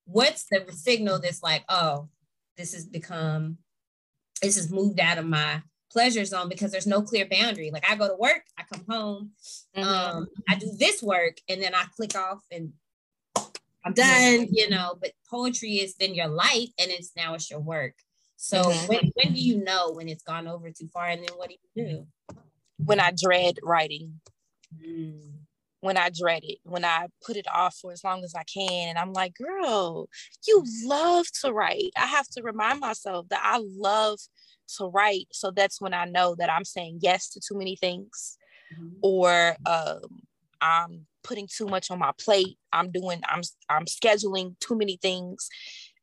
Speaker 6: what's the signal that's like, oh, this has moved out of my pleasure zone, because there's no clear boundary. Like, I go to work, I come home, I do this work, and then I click off and I'm done, you know, but poetry is then your life, and it's your work. So when do you know when it's gone over too far, and then what do you do?
Speaker 5: When I dread writing. When I dread it, when I put it off for as long as I can. And I'm like, girl, you love to write. I have to remind myself that I love to write. So that's when I know that I'm saying yes to too many things, or I'm putting too much on my plate. I'm scheduling too many things.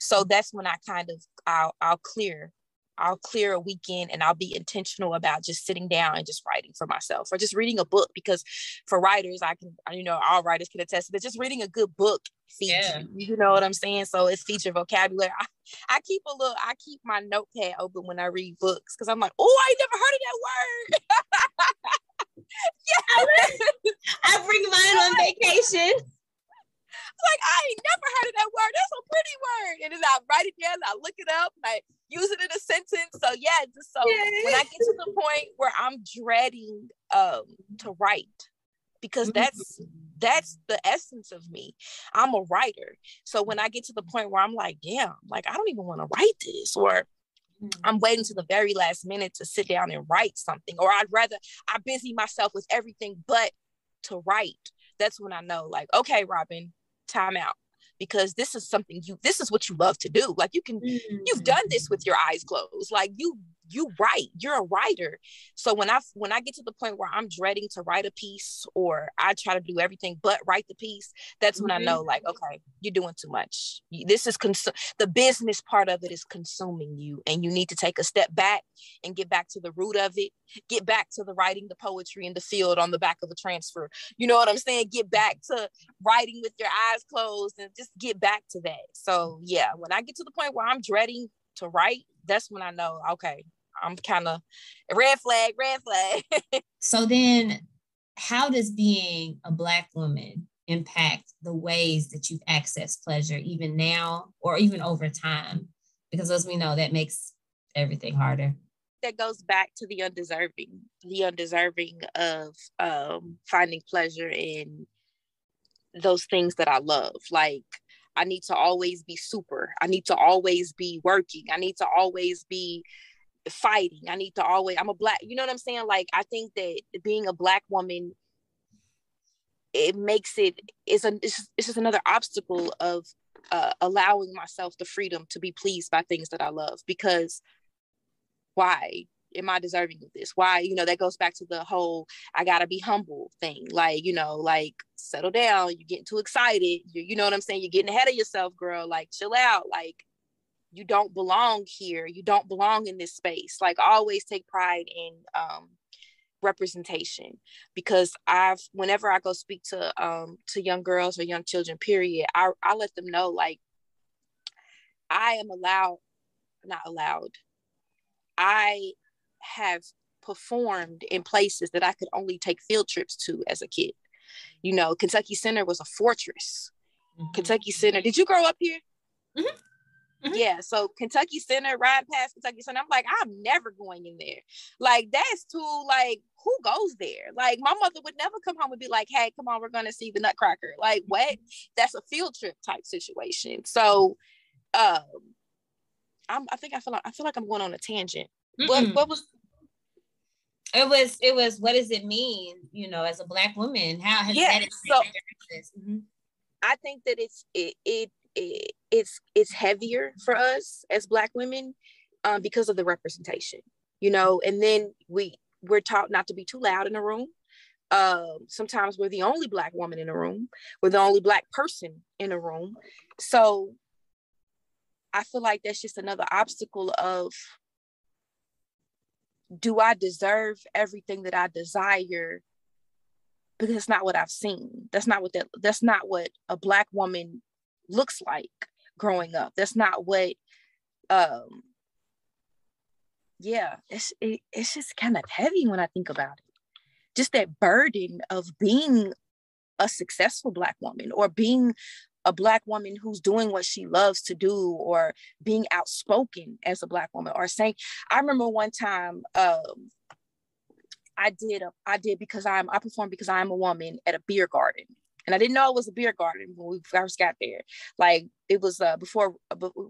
Speaker 5: So that's when I kind of, I'll clear a weekend, and I'll be intentional about just sitting down and just writing for myself, or just reading a book, because for writers, all writers can attest to that, just reading a good book feeds you. You know what I'm saying? So it feeds your vocabulary. I keep my notepad open when I read books, because I'm like, oh, I never heard of that word.
Speaker 6: I bring mine on vacation.
Speaker 5: Like, I ain't never heard of that word. That's a pretty word. And then I write it down, I look it up, and I use it in a sentence. So when I get to the point where I'm dreading to write, because that's the essence of me. I'm a writer. So when I get to the point where I'm like, damn, like, I don't even want to write this, or I'm waiting to the very last minute to sit down and write something, or I busy myself with everything but to write. That's when I know, like, okay, Robin, time out, because this is what you love to do. Like, you've done this with your eyes closed. Like, you write, you're a writer. So when I get to the point where I'm dreading to write a piece, or I try to do everything but write the piece, that's when I know, like, okay, you're doing too much. This is the business part of it is consuming you, and you need to take a step back and get back to the root of it. Get back to the writing, the poetry in the field on the back of a transfer. You know what I'm saying? Get back to writing with your eyes closed, and just get back to that. So yeah, when I get to the point where I'm dreading to write, that's when I know, okay, I'm kind of red flag.
Speaker 6: So then, how does being a Black woman impact the ways that you've accessed pleasure, even now or even over time? Because as we know, that makes everything harder.
Speaker 5: That goes back to the undeserving of finding pleasure in those things that I love. Like, I need to always be super. I need to always be working. I need to always be fighting. I'm a Black, you know what I'm saying? Like, I think that being a Black woman, it's just another obstacle of allowing myself the freedom to be pleased by things that I love. Because why am I deserving of this? Why, that goes back to the whole I gotta be humble thing. Like, like, settle down. You're getting too excited. You know what I'm saying? You're getting ahead of yourself, girl. Like, chill out. Like, you don't belong here. You don't belong in this space. Like, always take pride in representation, because whenever I go speak to young girls or young children, period, I let them know, like, I am not allowed. I have performed in places that I could only take field trips to as a kid. You know, Kentucky Center was a fortress. Kentucky Center. Did you grow up here? Yeah, so Kentucky Center, riding past Kentucky Center, I'm like, I'm never going in there. Like, that's too, like, who goes there? Like, my mother would never come home and be like, hey, come on, we're going to see the Nutcracker. Like, what? That's a field trip type situation. So, I feel like I'm going on a tangent. What was?
Speaker 6: It was. What does it mean? You know, as a Black woman, how has that experience?
Speaker 5: I think that it's heavier for us as Black women because of the representation, you know. And then we're taught not to be too loud in the room. Sometimes we're the only Black woman in the room. We're the only Black person in the room. So I feel like that's just another obstacle of, do I deserve everything that I desire? Because it's not what I've seen. That's not what a Black woman looks like growing up. That's not what it's just kind of heavy when I think about it. Just that burden of being a successful Black woman, or being a Black woman who's doing what she loves to do, or being outspoken as a Black woman, or saying, I remember one time I performed because I'm a woman at a beer garden. And I didn't know it was a beer garden when we first got there. Like, it was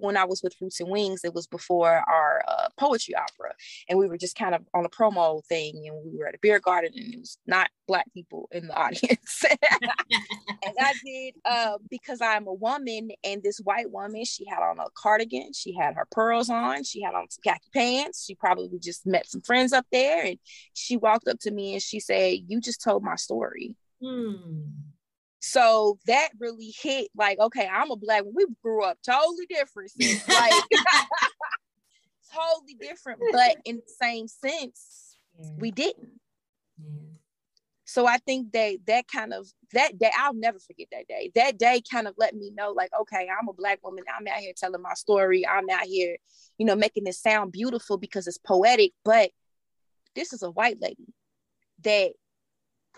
Speaker 5: when I was with Roots and Wings, it was before our poetry opera. And we were just kind of on a promo thing, and we were at a beer garden, and it was not Black people in the audience. And I did because I'm a woman, and this white woman, she had on a cardigan, she had her pearls on, she had on some khaki pants, she probably just met some friends up there, and she walked up to me and she said, "You just told my story." So that really hit, like, okay, I'm a Black woman. We grew up totally different, sis. Like, totally different, but in the same sense, we didn't. So I think that day, I'll never forget that day. That day kind of let me know, like, okay, I'm a Black woman. I'm out here telling my story. I'm out here, you know, making it sound beautiful because it's poetic, but this is a white lady that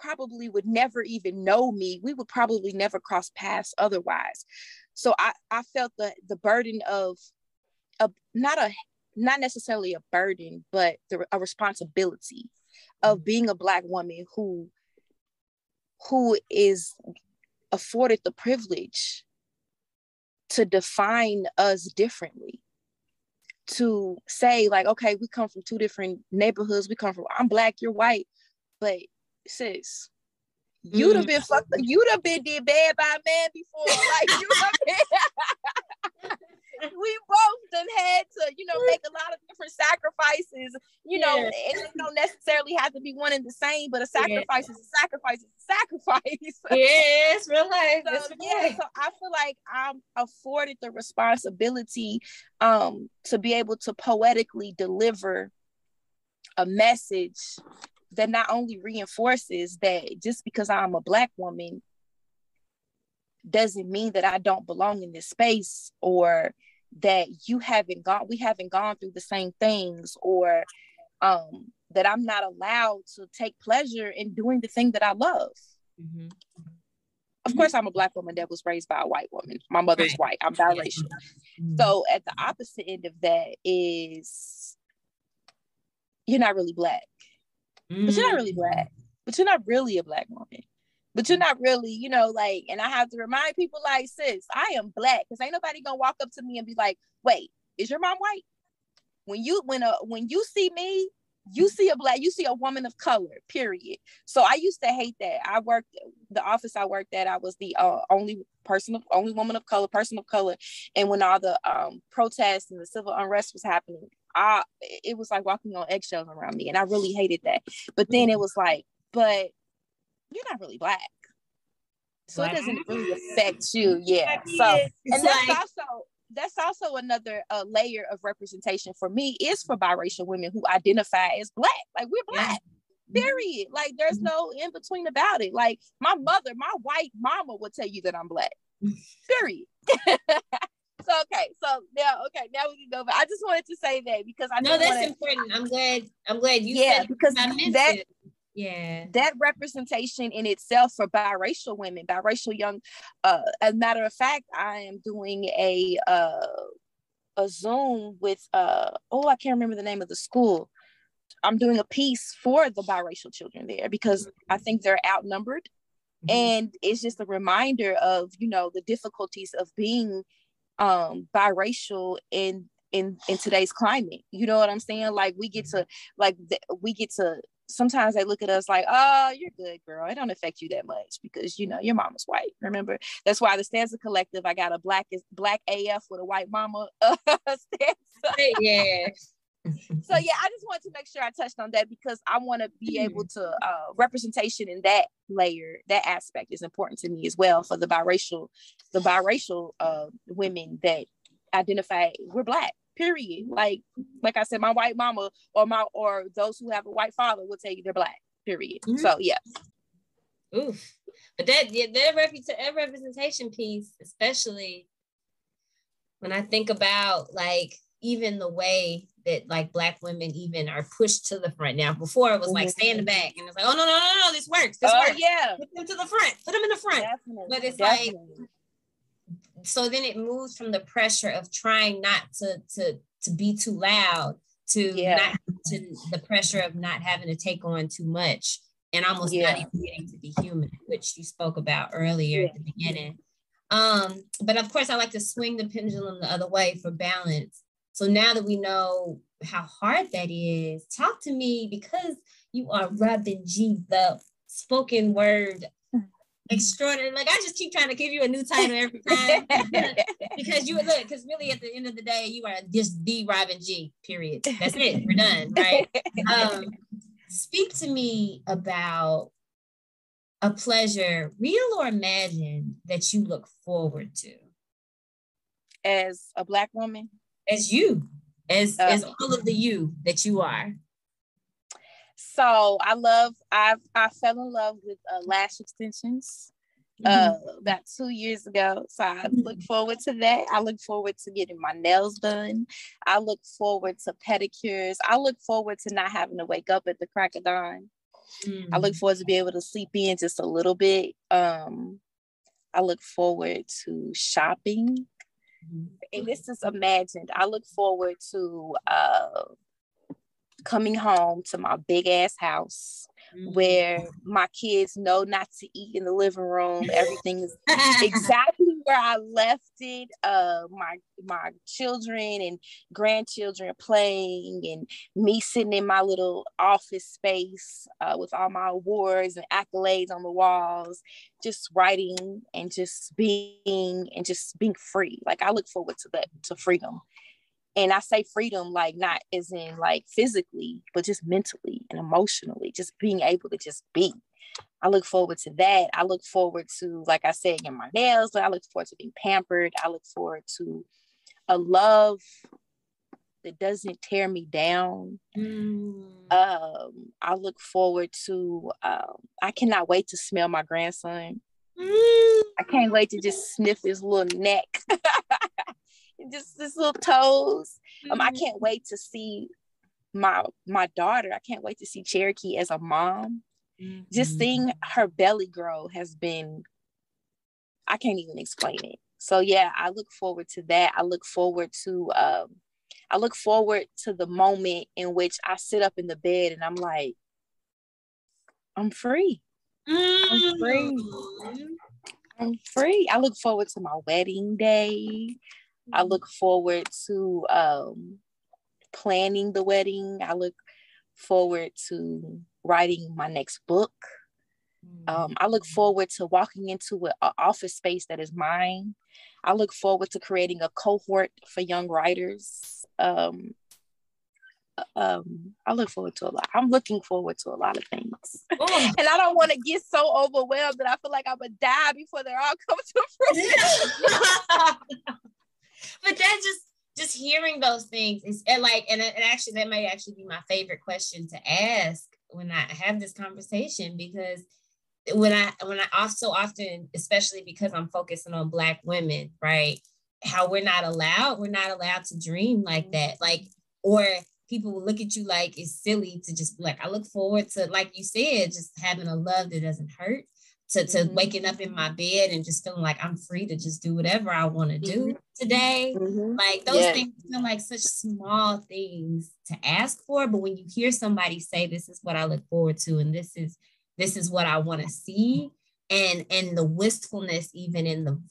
Speaker 5: probably would never even know me. We would probably never cross paths otherwise. So I felt the burden of not necessarily a burden, but a responsibility of being a Black woman who is afforded the privilege to define us differently. To say, like, okay, we come from two different neighborhoods. I'm Black, you're white, but sis, you'd have been fucked. You'd have been did bad by a man before. Like, you know, we both done had to, you know, make a lot of different sacrifices. You know, and they don't necessarily have to be one and the same, but a sacrifice is a sacrifice is a sacrifice.
Speaker 6: Yes, real life.
Speaker 5: So I feel like I'm afforded the responsibility to be able to poetically deliver a message that not only reinforces that just because I'm a Black woman doesn't mean that I don't belong in this space, or that we haven't gone through the same things, or that I'm not allowed to take pleasure in doing the thing that I love. Of course, I'm a Black woman that was raised by a white woman. My mother's white. I'm biracial. So at the opposite end of that is, you're not really Black. But you're not really Black. But you're not really a Black woman. But you're not really, you know, like, and I have to remind people, like, sis, I am Black, because ain't nobody gonna walk up to me and be like, wait, is your mom white? When you see me, you see a woman of color, period. So I used to hate that. The office I worked at, I was the only woman of color, person of color. And when all the protests and the civil unrest was happening, it was like walking on eggshells around me, and I really hated that. But then it was like, but you're not really Black, so it doesn't really affect you. So, and that's also another layer of representation for me, is for biracial women who identify as Black. Like, we're Black, period. Like, there's no in between about it. Like, my white mama will tell you that I'm Black, period.
Speaker 2: now we can go. But I just wanted to say that because I
Speaker 6: no, that's important. I'm glad you said it
Speaker 2: because
Speaker 6: I meant
Speaker 2: that
Speaker 6: it. Yeah,
Speaker 2: that representation in itself for biracial women, biracial young. As a matter of fact, I am doing a Zoom with I can't remember the name of the school. I'm doing a piece for the biracial children there because I think they're outnumbered. And it's just a reminder of, the difficulties of being biracial in today's climate. You know what I'm saying? Like we get to sometimes they look at us like, oh, you're good, girl. It don't affect you that much because your mama's white. Remember, that's why the Stanza Collective, I got a black AF with a white mama stanza.
Speaker 6: Yeah.
Speaker 2: So yeah, I just wanted to make sure I touched on that because I want to be able to representation in that layer, that aspect is important to me as well for the biracial women that identify we're Black. Period. Like I said, my white mama or those who have a white father will tell you they're Black. Period. So yeah.
Speaker 6: Oof. But that representation piece, especially when I think about like even the way that like Black women even are pushed to the front now. Before it was like stay in the back, and it's like, oh no, this works. This works.
Speaker 2: Yeah,
Speaker 6: put them to the front. Put them in the front.
Speaker 2: Definitely.
Speaker 6: But it's like, so then it moves from the pressure of trying not to be too loud to not to the pressure of not having to take on too much and almost not even getting to be human, which you spoke about earlier at the beginning. But of course, I like to swing the pendulum the other way for balance. So now that we know how hard that is, talk to me because you are Robin G, the spoken word extraordinary. Like I just keep trying to give you a new title every time because really at the end of the day, you are just the Robin G. Period. That's it. We're done, right? Speak to me about a pleasure, real or imagined, that you look forward to
Speaker 2: as a Black woman.
Speaker 6: As you, as all of the you that you are.
Speaker 2: So I fell in love with lash extensions about 2 years ago. So I look forward to that. I look forward to getting my nails done. I look forward to pedicures. I look forward to not having to wake up at the crack of dawn. I look forward to be able to sleep in just a little bit. I look forward to shopping. And this is imagined. I look forward to coming home to my big ass house where my kids know not to eat in the living room. Everything is exactly where I left it. My children and grandchildren playing and me sitting in my little office space with all my awards and accolades on the walls, just writing and just being free. Like I look forward to that, to freedom. And I say freedom, like not as in like physically, but just mentally and emotionally, just being able to just be. I look forward to that. I look forward to, like I said, getting my nails, but I look forward to being pampered. I look forward to a love that doesn't tear me down. I look forward to, I cannot wait to smell my grandson. I can't wait to just sniff his little neck. Just his little toes. I can't wait to see my daughter. I can't wait to see Cherokee as a mom. Just seeing her belly grow has been, I can't even explain it. So yeah, I look forward to that. I look forward to the moment in which I sit up in the bed and I'm like, I'm free. I'm free. I'm free. I look forward to my wedding day. I look forward to planning the wedding. I look forward to writing my next book. I look forward to walking into an office space that is mine. I look forward to creating a cohort for young writers. I look forward to a lot. I'm looking forward to a lot of things. And I don't want to get so overwhelmed that I feel like I'm going to die before they're all come to fruition.
Speaker 6: But that's just hearing those things is like, and actually that may actually be my favorite question to ask when I have this conversation, because when I so often, especially because I'm focusing on Black women, right? how we're not allowed to dream like that. Like, or people will look at you like it's silly to just like, I look forward to, like you said, just having a love that doesn't hurt, to waking up in my bed and just feeling like I'm free to just do whatever I want to do today. Like those things feel like such small things to ask for. But when you hear somebody say, this is what I look forward to, and this is what I want to see, and the wistfulness even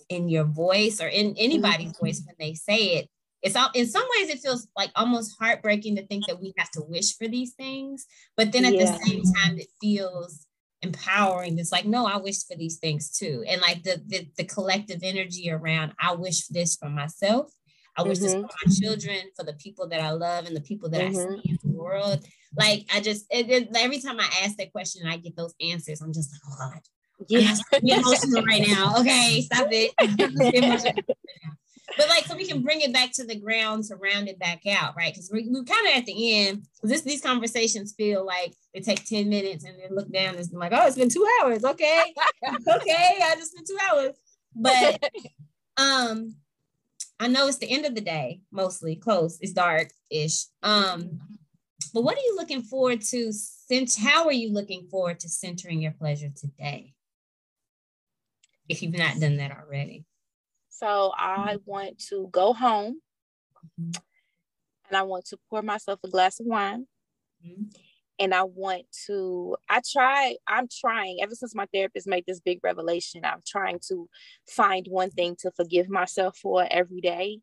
Speaker 6: in your voice or in anybody's voice when they say it, it's all, in some ways it feels like almost heartbreaking to think that we have to wish for these things, but then at the same time it feels empowering. It's like, no, I wish for these things too. And like the collective energy around, I wish this for myself, I wish this for my children, for the people that I love and the people that I see in the world. Like I just every time I ask that question and I get those answers, I'm just like, oh God, I'm emotional right now. Okay, stop it. But like, so we can bring it back to the ground to round it back out, right? Because we're kind of at the end. These conversations feel like they take 10 minutes and then look down and it's like, oh, it's been 2 hours. Okay. Okay, I just spent 2 hours. But I know it's the end of the day, mostly close. It's dark-ish. But what are you looking forward to? How are you looking forward to centering your pleasure today? If you've not done that already.
Speaker 2: So I want to go home and I want to pour myself a glass of wine. And I'm trying, ever since my therapist made this big revelation, I'm trying to find one thing to forgive myself for every day.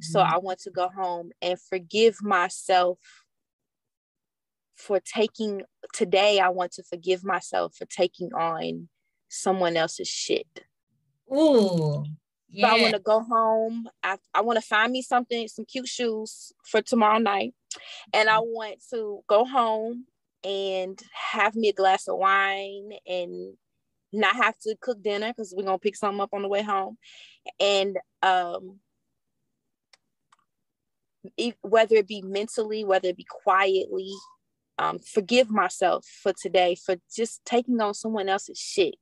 Speaker 2: So I want to go home and forgive myself for today I want to forgive myself for taking on someone else's shit.
Speaker 6: Ooh. Yeah.
Speaker 2: So I want to go home. I want to find me some cute shoes for tomorrow night. And I want to go home and have me a glass of wine and not have to cook dinner because we're going to pick something up on the way home. And whether it be mentally, whether it be quietly, forgive myself for today for just taking on someone else's shit.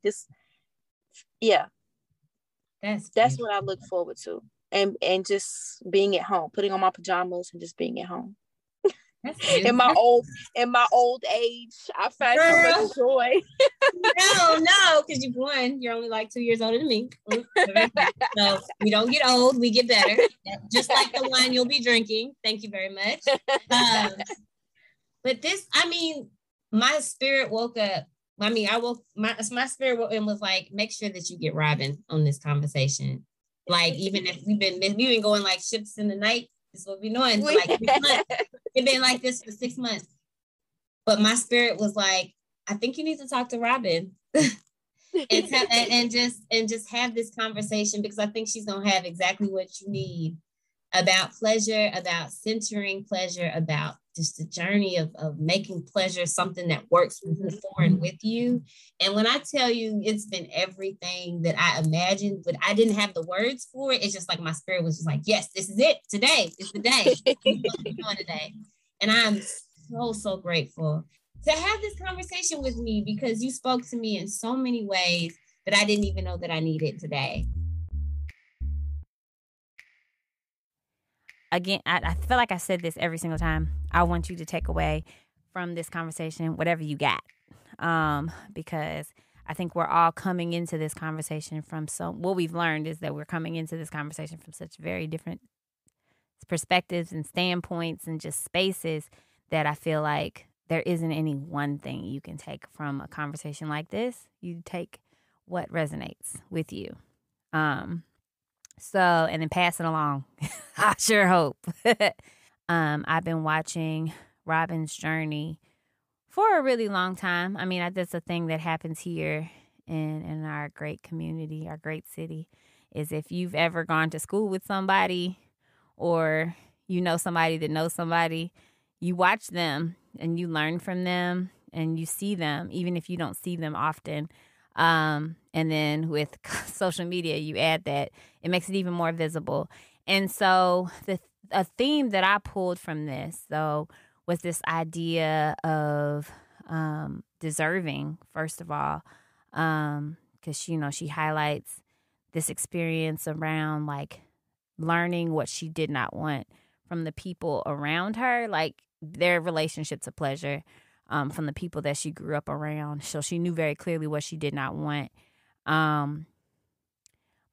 Speaker 2: That's what I look forward to, and just being at home, putting on my pajamas and just being at home. In my old age, I find so much joy.
Speaker 6: No, because you're only like 2 years older than me. So we don't get old, we get better. Just like the wine you'll be drinking. Thank you very much. But this, my spirit woke up. My spirit woke and was like, make sure that you get Robin on this conversation. Like, even if we've been going like ships in the night, this is what we're doing for like 6 months. It's been like this for 6 months. But my spirit was like, I think you need to talk to Robin and just have this conversation, because I think she's gonna have exactly what you need about pleasure, about centering pleasure, about just the journey of making pleasure something that works for and with you. And when I tell you it's been everything that I imagined, but I didn't have the words for it, it's just like my spirit was just like, yes, this is it. Today is the day. Today. And I'm so grateful to have this conversation with me, because you spoke to me in so many ways that I didn't even know that I needed today.
Speaker 4: Again, I feel like I said this every single time. I want you to take away from this conversation whatever you got, because I think we're all coming into this conversation from what we've learned is that we're coming into this conversation from such very different perspectives and standpoints and just spaces that I feel like there isn't any one thing you can take from a conversation like this. You take what resonates with you. And then pass it along. I sure hope. I've been watching Robin's journey for a really long time. That's a thing that happens here in our great community, our great city, is if you've ever gone to school with somebody or you know somebody that knows somebody, you watch them and you learn from them and you see them, even if you don't see them often. And then with social media, you add that, it makes it even more visible. And so a theme that I pulled from this, though, was this idea of deserving, first of all, because, she highlights this experience around like learning what she did not want from the people around her, like their relationship to pleasure, from the people that she grew up around. So she knew very clearly what she did not want.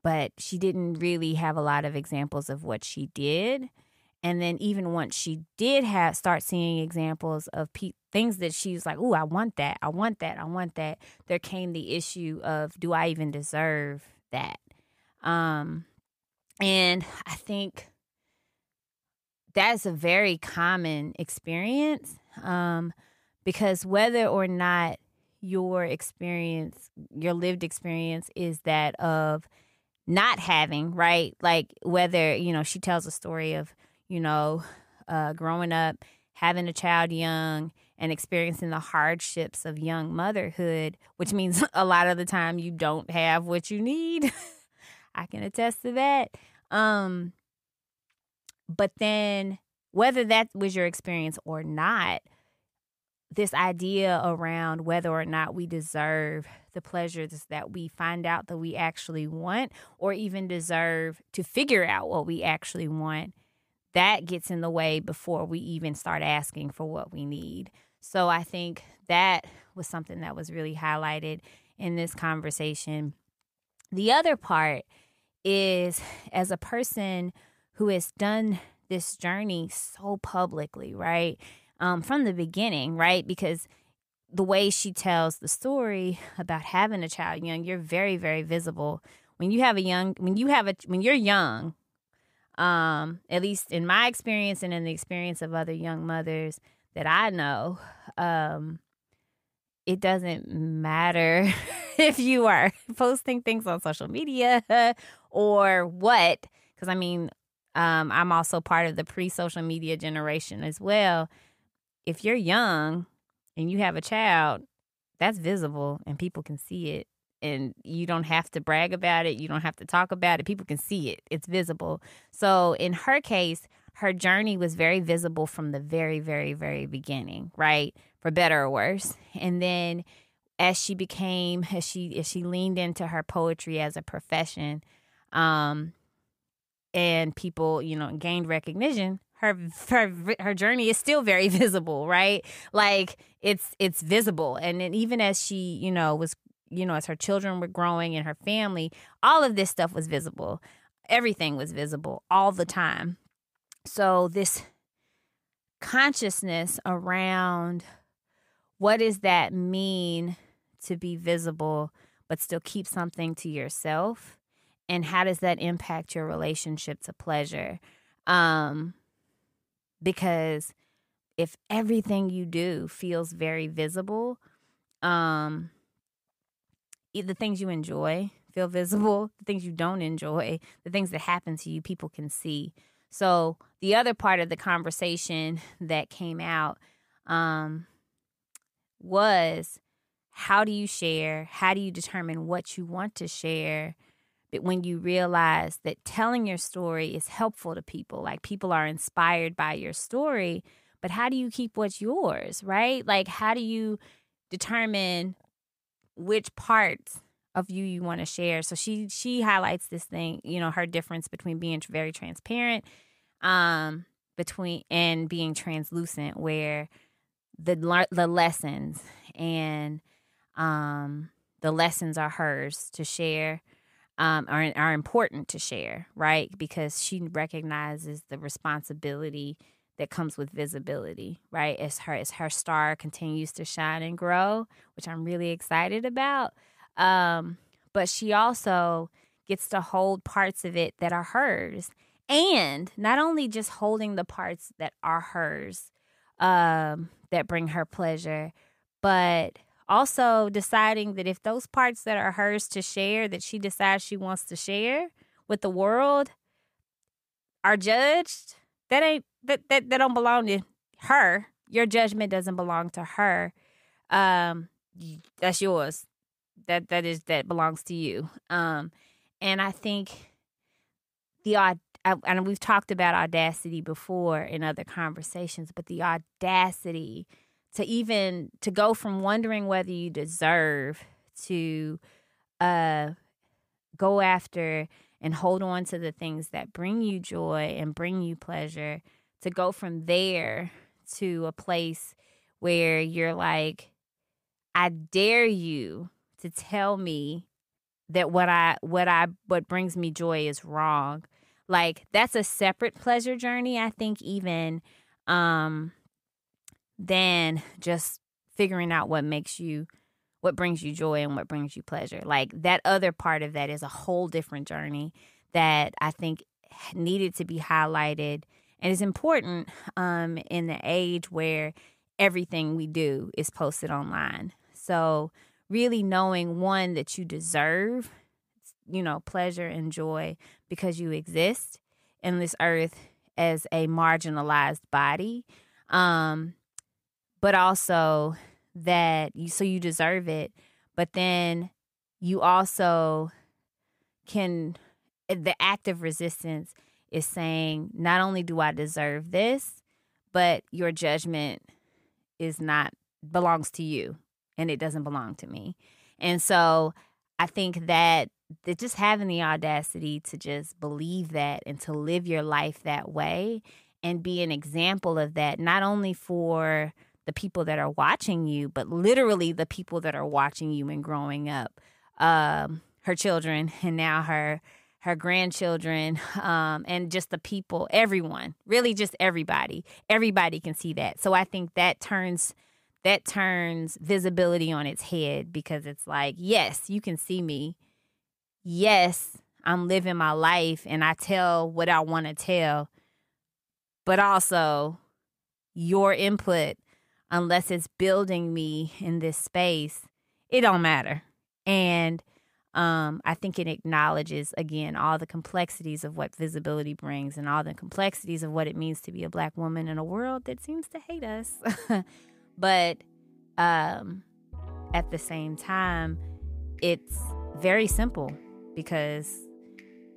Speaker 4: But she didn't really have a lot of examples of what she did. And then even once she did start seeing examples of things that she was like, "Ooh, I want that, I want that, I want that," there came the issue of, do I even deserve that? And I think that's a very common experience, because whether or not your lived experience is that of not having, right? Like whether, she tells a story of, growing up, having a child young and experiencing the hardships of young motherhood, which means a lot of the time you don't have what you need. I can attest to that. But then whether that was your experience or not, this idea around whether or not we deserve the pleasures that we find out that we actually want, or even deserve to figure out what we actually want, that gets in the way before we even start asking for what we need. So I think that was something that was really highlighted in this conversation. The other part is, as a person who has done this journey so publicly, right? From the beginning, right? Because the way she tells the story about having a child young, you're very, very visible. When you're young, at least in my experience and in the experience of other young mothers that I know, it doesn't matter if you are posting things on social media or what, because I'm also part of the pre-social media generation as well. If you're young and you have a child, that's visible and people can see it. And you don't have to brag about it. You don't have to talk about it. People can see it. It's visible. So in her case, her journey was very visible from the very, very, very beginning, right? For better or worse. And then as she leaned into her poetry as a profession, and people, gained recognition, her journey is still very visible, right? Like it's visible. And then even as she, was, as her children were growing and her family, all of this stuff was visible. Everything was visible all the time. So this consciousness around what does that mean to be visible, but still keep something to yourself? And how does that impact your relationship to pleasure? Because if everything you do feels very visible, the things you enjoy feel visible, the things you don't enjoy, the things that happen to you, people can see. So the other part of the conversation that came out was, how do you share? How do you determine what you want to share? But when you realize that telling your story is helpful to people, like people are inspired by your story, but how do you keep what's yours, right? Like, how do you determine which parts of you want to share? So she highlights this thing, her difference between being very transparent, between and being translucent, where the lessons and the lessons are hers to share. Are important to share, right? Because she recognizes the responsibility that comes with visibility, right? As her star continues to shine and grow, which I'm really excited about. But she also gets to hold parts of it that are hers. And not only just holding the parts that are hers, that bring her pleasure, but also deciding that if those parts that are hers to share, that she decides she wants to share with the world, are judged, that don't belong to her. Your judgment doesn't belong to her. That's yours. That belongs to you. And I think and we've talked about audacity before in other conversations, but the audacity to go from wondering whether you deserve to go after and hold on to the things that bring you joy and bring you pleasure, to go from there to a place where you're like, I dare you to tell me that what brings me joy is wrong. Like, that's a separate pleasure journey, I think, even than just figuring out what brings you joy and what brings you pleasure. Like, that other part of that is a whole different journey that I think needed to be highlighted and is important in the age where everything we do is posted online. So really knowing, one, that you deserve, pleasure and joy because you exist in this earth as a marginalized body, but also that you deserve it, but then you also the act of resistance is saying, not only do I deserve this, but your judgment belongs to you and it doesn't belong to me. And so I think that just having the audacity to just believe that and to live your life that way and be an example of that, not only for the people that are watching you, but literally the people that are watching you and growing up, her children and now her grandchildren, and just the people, everyone, really just everybody can see that. So I think that turns visibility on its head, because it's like, yes, you can see me. Yes, I'm living my life and I tell what I want to tell, but also your input, unless it's building me in this space, it don't matter. And I think it acknowledges, again, all the complexities of what visibility brings and all the complexities of what it means to be a Black woman in a world that seems to hate us. But at the same time, it's very simple, because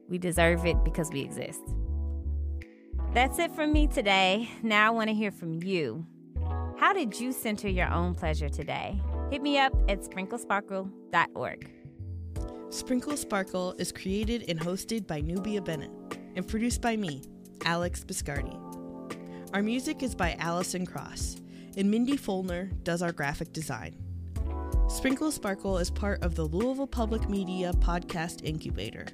Speaker 4: we deserve it because we exist. That's it from me today. Now I want to hear from you. How did you center your own pleasure today? Hit me up at sprinklesparkle.org.
Speaker 3: Sprinkle Sparkle is created and hosted by Nubia Bennett and produced by me, Alex Biscardi. Our music is by Allison Cross, and Mindy Folner does our graphic design. Sprinkle Sparkle is part of the Louisville Public Media Podcast Incubator,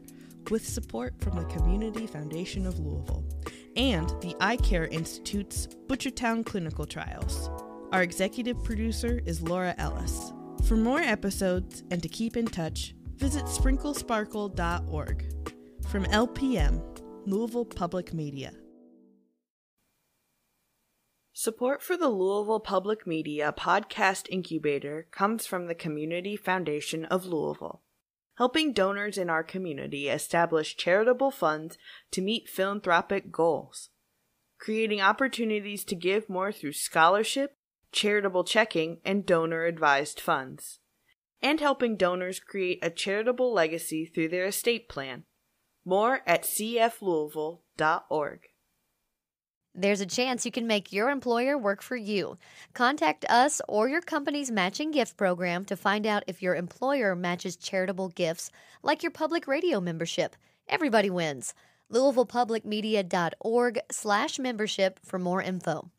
Speaker 3: with support from the Community Foundation of Louisville and the Eye Care Institute's Butchertown Clinical Trials. Our executive producer is Laura Ellis. For more episodes and to keep in touch, visit sprinklesparkle.org. From LPM, Louisville Public Media. Support for the Louisville Public Media Podcast Incubator comes from the Community Foundation of Louisville, helping donors in our community establish charitable funds to meet philanthropic goals, creating opportunities to give more through scholarship, charitable checking, and donor-advised funds, and helping donors create a charitable legacy through their estate plan. More at cflouisville.org.
Speaker 1: There's a chance you can make your employer work for you. Contact us or your company's matching gift program to find out if your employer matches charitable gifts like your public radio membership. Everybody wins. LouisvillePublicMedia.org/membership for more info.